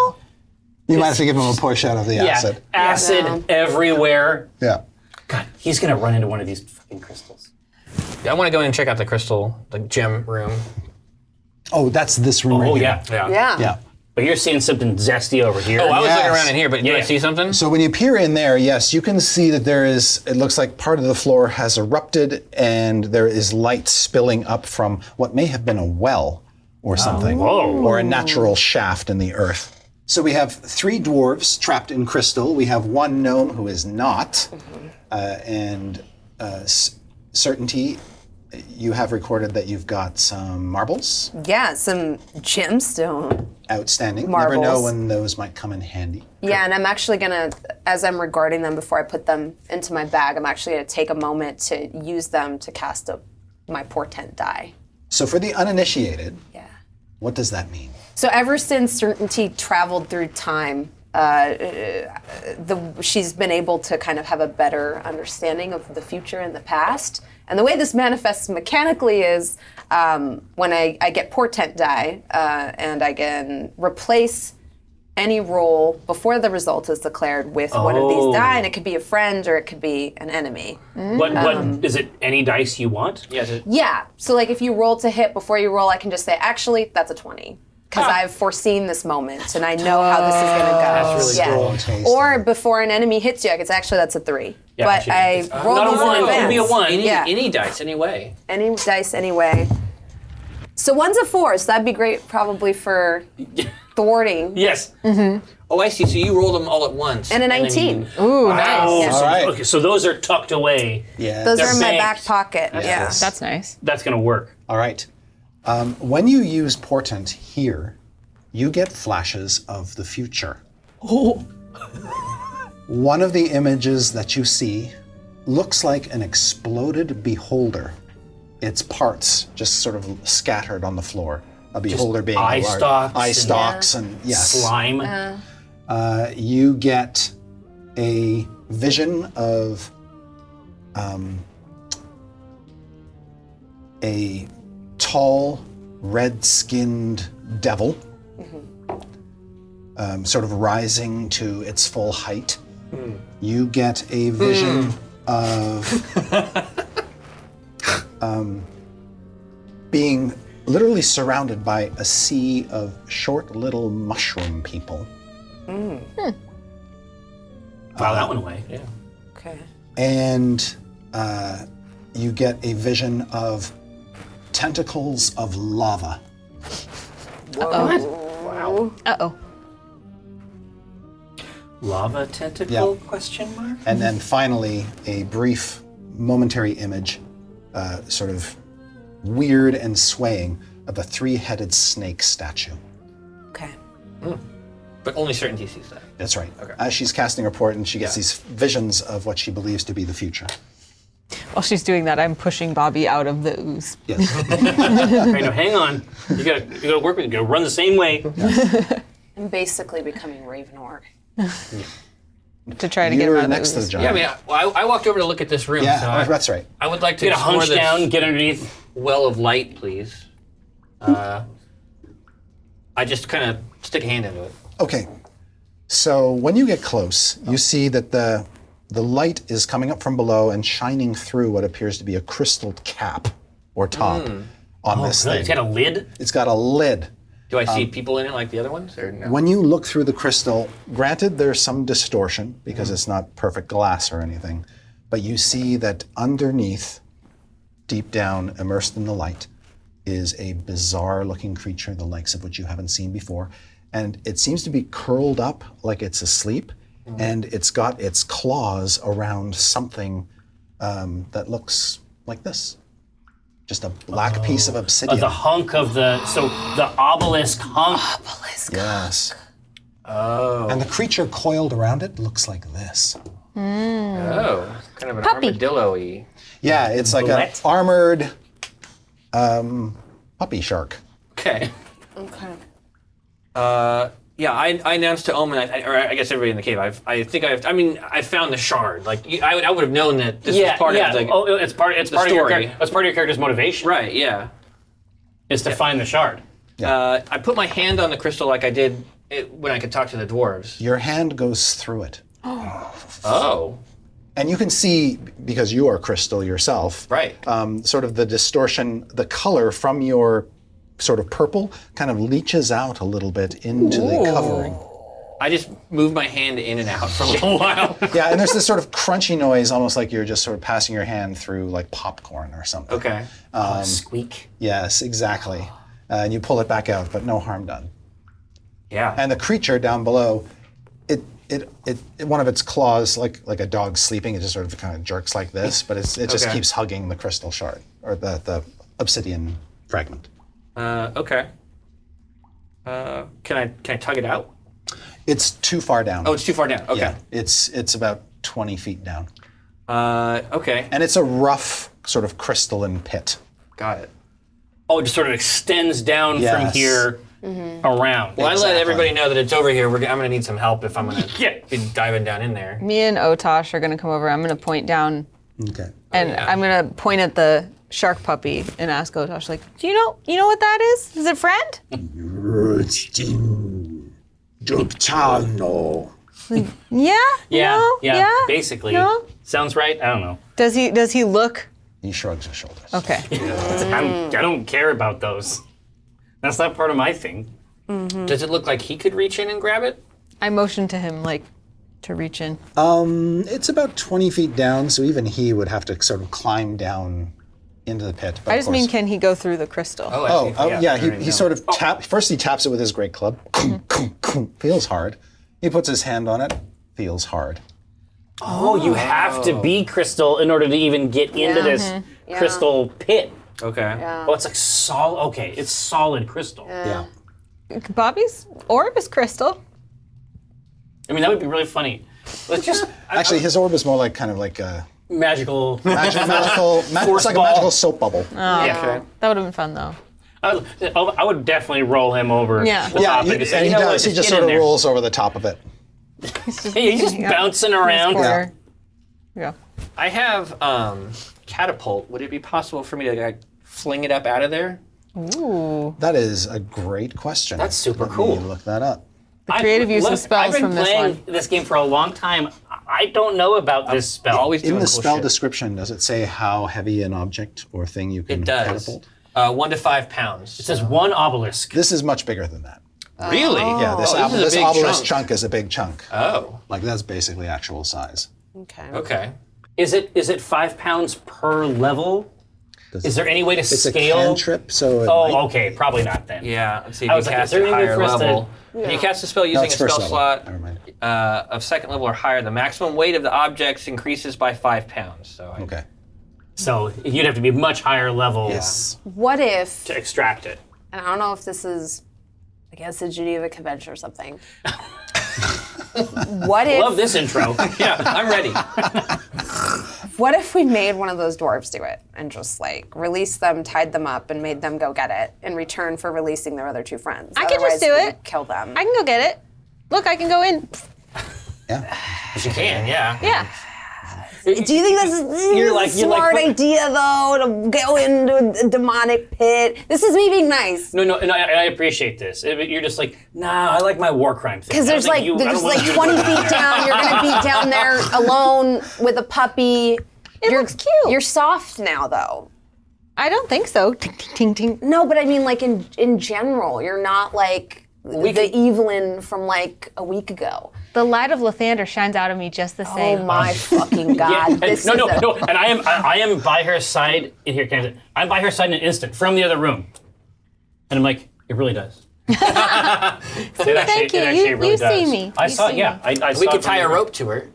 You might have to give him a push out of the acid. Acid everywhere. Yeah. God, he's gonna run into one of these fucking crystals. I want to go in and check out the crystal, the gem room. Oh, that's this room right Oh here. yeah. Yeah. Yeah. But you're seeing something zesty over here. Oh, I was Yes. looking around in here, but did I Yeah. see something? So when you peer in there, yes, you can see that it looks like part of the floor has erupted and there is light spilling up from what may have been a well or something. Whoa. Or a natural shaft in the earth. So we have 3 dwarves trapped in crystal. We have 1 gnome who is not. And Certainty, you have recorded that you've got some marbles. Yeah, some gemstone. Outstanding. Never know Marbles. when those might come in handy. Yeah, and I'm actually gonna, as I'm regarding them before I put them into my bag, I'm actually gonna take a moment to use them to cast my portent die. So for the uninitiated, Yeah. what does that mean? So ever since Certainty traveled through time, she's been able to kind of have a better understanding of the future and the past. And the way this manifests mechanically is when I get portent die, and I can replace any roll before the result is declared with one of these die, and it could be a friend or it could be an enemy. What is it? Any dice you want? Yes. Yeah. So like if you roll to hit before you roll, I can just say, actually, that's a 20. Because I've foreseen this moment and I know how this is going to go. That's really cool. Tasty. Or before an enemy hits you, I can say, actually, that's a 3. Yeah, but I rolled not a these in one, it advance. could be a 1. Yeah. Any dice, anyway. Any dice anyway. So 1's a 4, so that'd be great probably for thwarting. Yes. Oh, I see. So you rolled them all at once. And a then 19. you- Ooh, nice. Oh, so, All right. okay, so those are tucked away. Yeah. Those They're are in my banked. back pocket. Yeah. Yes. That's nice. That's gonna work. All right. When you use portent here, you get flashes of the future. One of the images that you see looks like an exploded beholder. Its parts just sort of scattered on the floor. A beholder being eye a large stalks eye and- stalks and yes. Slime. You get a vision of a tall, red-skinned devil, sort of rising to its full height. You get a vision of being literally surrounded by a sea of short little mushroom people. File that one away. Yeah. Okay. And you get a vision of tentacles of lava. Uh-oh. Lava tentacle? Yeah. Question mark. And then finally, a brief momentary image, sort of weird and swaying, of a 3-headed snake statue. Okay. But only Certainty sees that. That's right. Okay. As she's casting her portent, she gets these visions of what she believes to be the future. While she's doing that, I'm pushing Bobby out of the ooze. Yes. Okay, no, hang on. You gotta work with. You gotta run the same way. I'm basically becoming Ravenor. To try to get him You're out of the next to ooze. the giant. Yeah, I mean, I walked over to look at this room. Yeah, so that's right. I would like to You gotta explore hunch this down, get underneath. well of light, please. I just kind of stick a hand into it. Okay. So when you get close, you see that the light is coming up from below and shining through what appears to be a crystal cap or top on this Really? thing. It's got a lid. It's got a lid. Do I see people in it like the other ones, or no? When you look through the crystal, granted there's some distortion because it's not perfect glass or anything, but you see that underneath, deep down, immersed in the light, is a bizarre looking creature, the likes of which you haven't seen before. And it seems to be curled up like it's asleep, and it's got its claws around something that looks like this. just a black piece of obsidian. The hunk of the obelisk hunk. Yes. Oh. And the creature coiled around it looks like this. Oh, kind of an Puppy. armadillo-y. Yeah, it's like an Bullet? armored puppy shark. Okay. Okay. Yeah, I announced to Omen, or I guess everybody in the cave. I found the shard. Like I would have known that this was part of the it's part of your story. it's part of your character's motivation. right. Yeah. Is to find the shard. I put my hand on the crystal like I did when I could talk to the dwarves. Your hand goes through it. Oh. And you can see, because you are crystal yourself, Right. Sort of the distortion, the color from your sort of purple kind of leaches out a little bit into the covering. I just moved my hand in and out for a little while. Yeah, and there's this sort of crunchy noise, almost like you're just sort of passing your hand through like popcorn or something. Okay. Squeak. Yes, exactly. And you pull it back out, but no harm done. Yeah. And the creature down below, one of its claws, like a dog sleeping, it just sort of kind of jerks like this, but it just keeps hugging the crystal shard or the obsidian fragment. Okay. Can I tug it out? It's too far down. Oh, it's too far down. Okay. Yeah, it's about 20 feet down. Okay. And it's a rough sort of crystalline pit. Got it. Oh, it just sort of extends down from Yes. here around. Well, I let Exactly. everybody know that it's over here. I'm going to need some help if I'm going to Yeah. be diving down in there. Me and Otosh are gonna come over. I'm gonna point down, Okay. and yeah. I'm gonna point at the shark puppy and ask Otosh, like, do you know what that is? Is it friend? Yeah. Yeah, No? yeah, basically. No? Sounds right. I don't know. Does he look? He shrugs his shoulders. Okay. I don't care about those. That's not part of my thing. Does it look like he could reach in and grab it? I motioned to him, like, to reach in. It's about 20 feet down, so even he would have to sort of climb down into the pit. But I of just mean, course- can he go through the crystal? I see. Yeah, I he know. sort of first he taps it with his great club. Feels hard. He puts his hand on it. Feels hard. Oh, you have to be crystal in order to even get into this crystal pit. Okay. Oh, it's like solid. Okay, it's solid crystal. Yeah. Bobby's orb is crystal. I mean, that would be really funny. Let's just Actually, his orb is more like kind of like a magical. magical. It's like a ball. magical soap bubble. Yeah. Okay. That would have been fun, though. I would definitely roll him over. Yeah. the Yeah, top he, and just say, and he you know what, does. He just get sort in of there. rolls over the top of it. Hey, he's just bouncing around. Corner. Yeah. I have catapult. Would it be possible for me to like, fling it up out of there? Ooh. That is a great question. That's super Let me cool. Look that up. Creative use of spells from this I've been one. playing this game for a long time. I don't know about this spell. Always In doing the cool spell shit. description, does it say how heavy an object or thing you can It does. catapult? 1 to 5 pounds. It says 1 obelisk. This is much bigger than that. Really? Yeah, this, Oh, this is a this big obelisk chunk. chunk is a big chunk. Oh. Like that's basically actual size. Okay. Okay. Is it 5 pounds per level? Is there any way to It's scale? a cantrip, so it Oh, might- okay, probably not then. Yeah. Let's see if I you was like, cast is there at any way higher for us to- level. If you cast a spell using a it's spell first level. slot Never mind. of second level or higher, the maximum weight of the objects increases by 5 pounds. So Okay. So you'd have to be much higher level What if, to extract it. and I don't know if this is, I guess, a Geneva Convention or something. What if, Love this intro. yeah, I'm ready. what if we made one of those dwarves do it and just like released them, tied them up, and made them go get it in return for releasing their other two friends? I could just Otherwise, do we'd it. Kill them. I can go get it. Look, I can go in. Yeah. But you can, yeah. Yeah. Do you think this is a smart idea though to go into a demonic pit? This is me being nice. No, and I appreciate this. You're just like, nah, I like my war crime thing. Because there's I don't like want you to 20 go feet there. down. You're gonna be down there alone with a puppy. You're looks cute. You're soft now though. I don't think so. Ting, ting, ting, ting. No, but I mean like in general, you're not like the Evelyn from like a week ago. The light of Lathander shines out of me just the Oh same. my fucking god! And This no, is a- and I am by her side in here. I'm by her side in an instant from the other room, and I'm like, it really does. It Thank you. You see me. I You saw. see Yeah, me. I We saw could it tie from a the- rope to her.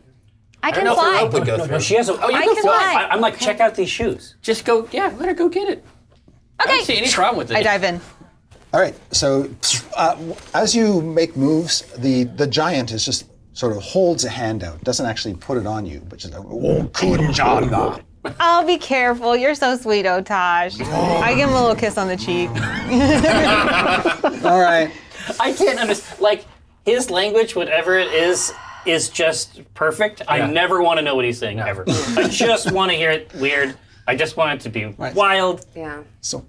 I I can don't know if the fly. rope would go No, through. she has a. Oh, you I can can fly. fly. I'm like, check out these shoes. Just go, yeah, let her go get it. I don't see any problem with it. I dive in. All right. So as you make moves, the giant is just sort of holds a hand out, doesn't actually put it on you, but just like, "Oh, Kunjala." I'll be careful. You're so sweet, Otaj. I give him a little kiss on the cheek. All right. I can't understand. Like, his language, whatever it is just perfect. I never want to know what he's saying, ever. I just want to hear it weird. I just want it to be wild. Yeah. So,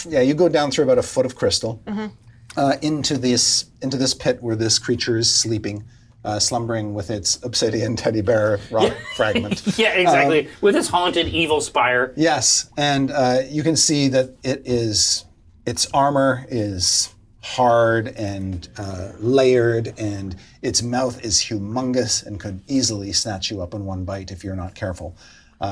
yeah, you go down through about a foot of crystal into this pit where this creature is sleeping, slumbering with its obsidian teddy bear rock fragment. Yeah, exactly. With his haunted evil spire. Yes, and you can see that its armor is hard and layered, and its mouth is humongous and could easily snatch you up in one bite if you're not careful.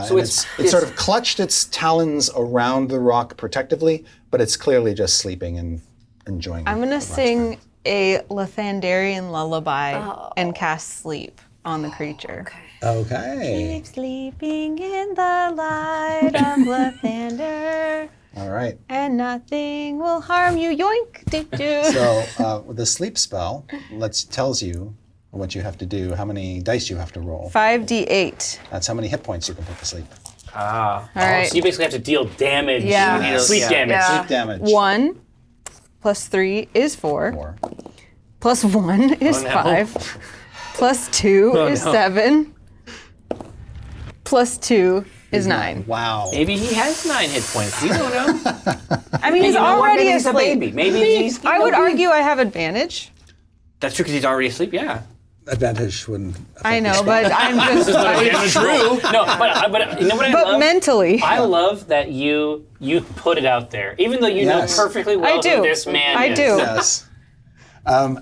So it's sort of clutched its talons around the rock protectively, but it's clearly just sleeping and enjoying. I'm gonna sing a Lathandarian lullaby and cast sleep on the creature. Okay. Keep sleeping in the light of Lathander, All right. and nothing will harm you. Yoink! Doo-doo. So with the sleep spell, tells you what you have to do, how many dice you have to roll. 5d8. That's how many hit points you can put to sleep. All right. So you basically have to deal damage. Yeah. Sleep damage. Yeah. Sleep damage. 1 plus 3 is 4. 4. Plus 1 is 5. Plus 2 is 7. Plus 2 is 9. Wow. Maybe he has 9 hit points. You don't know. I mean, he's You know what? already Maybe he's a asleep. baby. Maybe he's. I would argue I have advantage. That's true because he's already asleep. Yeah. Advantage wouldn't. I know, but I'm just. True. No, but you know what I But love? mentally. I love that you put it out there, even though you know Yes. perfectly well I do. who this man I is. do. Yes.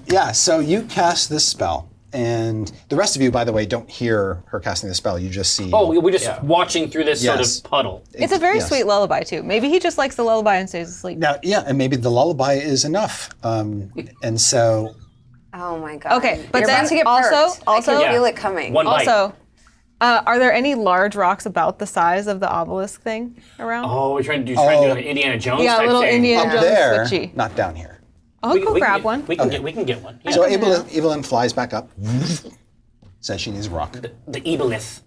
Yeah, so you cast this spell, and the rest of you, by the way, don't hear her casting the spell. You just see. Oh, we're just watching through this Yes. sort of puddle. It's a very Yes. sweet lullaby, too. Maybe he just likes the lullaby and stays asleep. Now, yeah, and maybe the lullaby is enough. And so, Oh my god. Okay, but You're then about to get also- perked. I also- can Yeah. feel it coming. One bite. Also, are there any large rocks about the size of the obelisk thing around? Oh, we're trying to do an Indiana Jones Yeah, a type little thing. Indiana up Jones there, switchy. not down here. I'll go grab one. We can get one. Yeah. So Evelyn flies back up, says she needs rock. The Ebolith.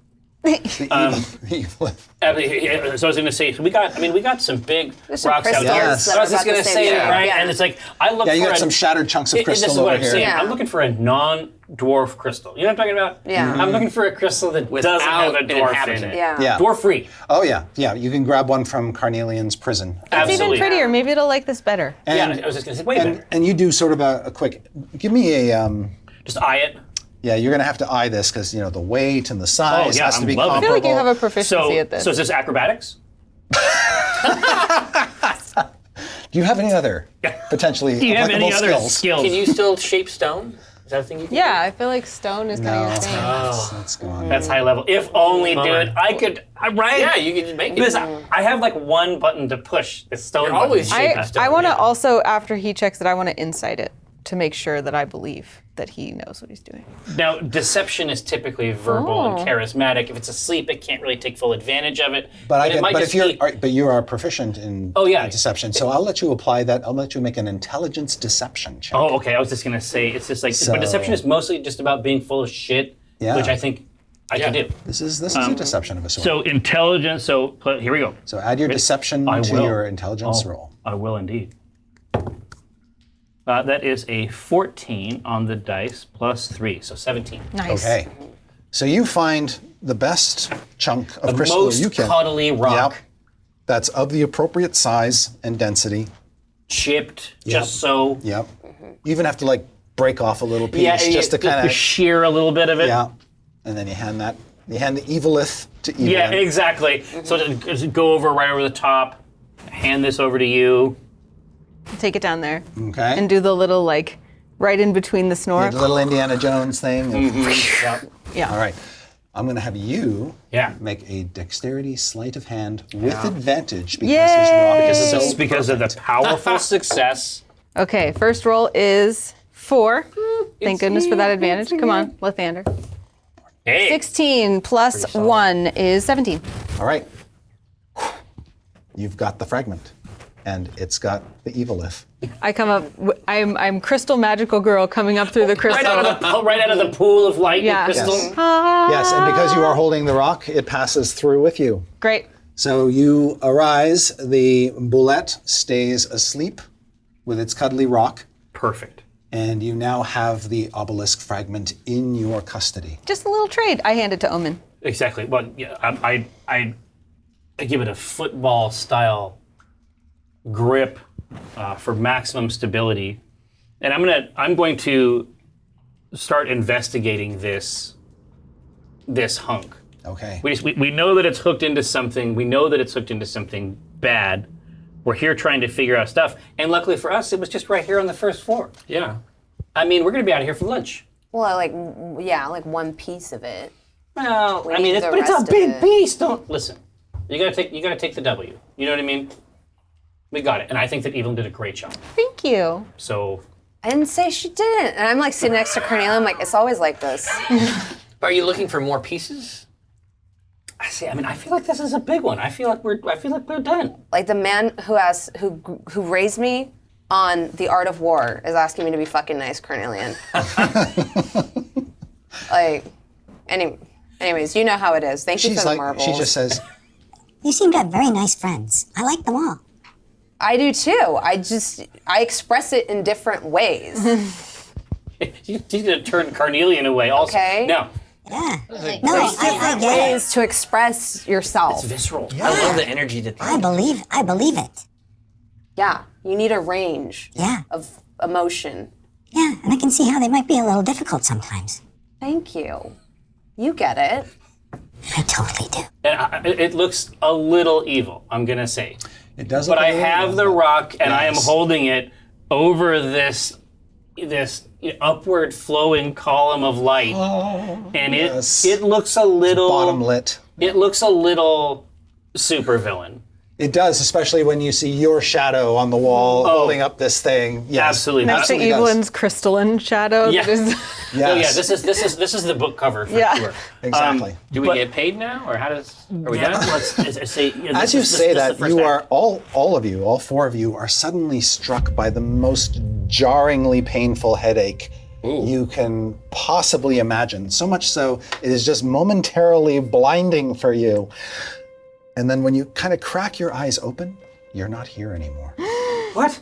Evelyn. So I was going to say, so we got some big There's some rocks out crystals there. Yes. that I was are just about going the to same say, shape. right? Yeah. And it's like, I look Yeah, for you got a- some shattered chunks of This crystal is what over I'm here. saying. Yeah. I'm looking for a non-dwarf crystal. You know what I'm talking about? Yeah. I'm looking for a crystal that doesn't have a an dwarf in inhabitant. it. Yeah. Yeah. Dwarf free. Oh yeah, yeah. You can grab one from Carnelian's prison. It's Absolutely. even prettier. Maybe it'll like this better. And, Yeah, I was just going to say, way better. and you do sort of a quick. Give me a. Just eye it. Yeah, you're gonna have to eye this because the weight and the size Oh, yeah, has to I'm be loving it. I feel like you comparable. have a proficiency So, at this. so is this acrobatics? Do you have any other potentially Do you have any applicable other skills? Can you still shape stone? Is that a thing you can yeah, I feel like stone is kind of your thing. That's gone. That's high level. If only, dude, I could. Right? Yeah, you can just make it. Listen, I have like one button to push. The stone. You're always button. shaping I stone. want to yeah. also, after he checks it, I want to insight it to make sure that I believe that he knows what he's doing. Now, deception is typically verbal and charismatic. If it's asleep, it can't really take full advantage of it. But it might but just if you're, be- but you are proficient in Oh, yeah. deception, so I'll let you apply that. I'll let you make an intelligence deception check. Oh, okay. I was just gonna say it's just like, but deception is mostly just about being full of shit, Yeah. which I think I can do. This is a deception of a sort. So intelligence. So here we go. So add your deception I to will. your intelligence roll. I will indeed. That is a 14 on the dice plus 3, so 17. Nice. Okay. So you find the best chunk of The crystal most you can. cuddly rock, Yep. That's of the appropriate size and density. chipped, just so. Yep. You even have to break off a little piece just to kind of. shear a little bit of it. Yeah. And then you hand the Evilith to Evelyn. Yeah, exactly. So just go over right over the top. Hand this over to you. Take it down there. Okay. And do the little, right in between the snore. The little Indiana Jones thing. Yeah. All right. I'm going to have you Yeah. make a dexterity sleight of hand with advantage because Yay! his rock Because is of, so the, because of the powerful success. Okay, first roll is 4. Thank goodness for that advantage. Come on, Lathander. Hey. 16 plus 1 is 17. All right. You've got the fragment. and it's got the evilith. I come up. I'm crystal magical girl coming up through the crystal. Right out of the pool of light Yeah. and crystal. Yes. Yes, and because you are holding the rock, it passes through with you. Great. So you arise, the boulette stays asleep with its cuddly rock, Perfect. and you now have the obelisk fragment in your custody. Just a little trade. I hand it to Omen. Exactly. Well, yeah, I give it a football style grip for maximum stability, and I'm going to start investigating this hunk. Okay. We know that it's hooked into something. We know that it's hooked into something bad. We're here trying to figure out stuff, and luckily for us, it was just right here on the first floor. Yeah. I mean, we're going to be out of here for lunch. Well, like one piece of it. Well, I need mean, the but it's a rest of big it. piece. Don't listen. You gotta take the W. You know what I mean? We got it, and I think that Evelyn did a great job. Thank you. So I didn't say she didn't. And I'm like sitting next to Cornelia. I'm like, it's always like this. Are you looking for more pieces? I see. I mean, I feel like this is a big one. I feel like we're done. Like the man who raised me on the art of war is asking me to be fucking nice, Cornelian. Like, anyways, you know how it is. Thank you for the marbles. she just says, You seem to have very nice friends. I like them all. I do too. I express it in different ways. You need to turn Carnelian away. Also, Okay. no, Yeah. There's No, I different get it. ways to express yourself. it's visceral. I love the energy that I believe it. Yeah, you need a range Yeah. of emotion. Yeah, and I can see how they might be a little difficult sometimes. Thank you. You get it. I totally do. And it looks a little evil. I'm gonna say, it does but look I a little have evil, the but- rock, and I am Yes. holding it over this upward flowing column of light, and yes. it looks a little Bottom lit. It looks a little supervillain. It does, especially when you see your shadow on the wall holding up this thing. Yes, Absolutely. Next to absolutely does. Evelyn's crystalline shadow. Yeah. That is, Yes. Oh yeah, this is the book cover for Yeah. sure. Exactly. Do we But- get paid now, or how does? Are we Yeah, done? let's say. As you say that, you are all of you, all four of you, are suddenly struck by the most jarringly painful headache you can possibly imagine. So much so, it is just momentarily blinding for you. And then when you kind of crack your eyes open, you're not here anymore. What?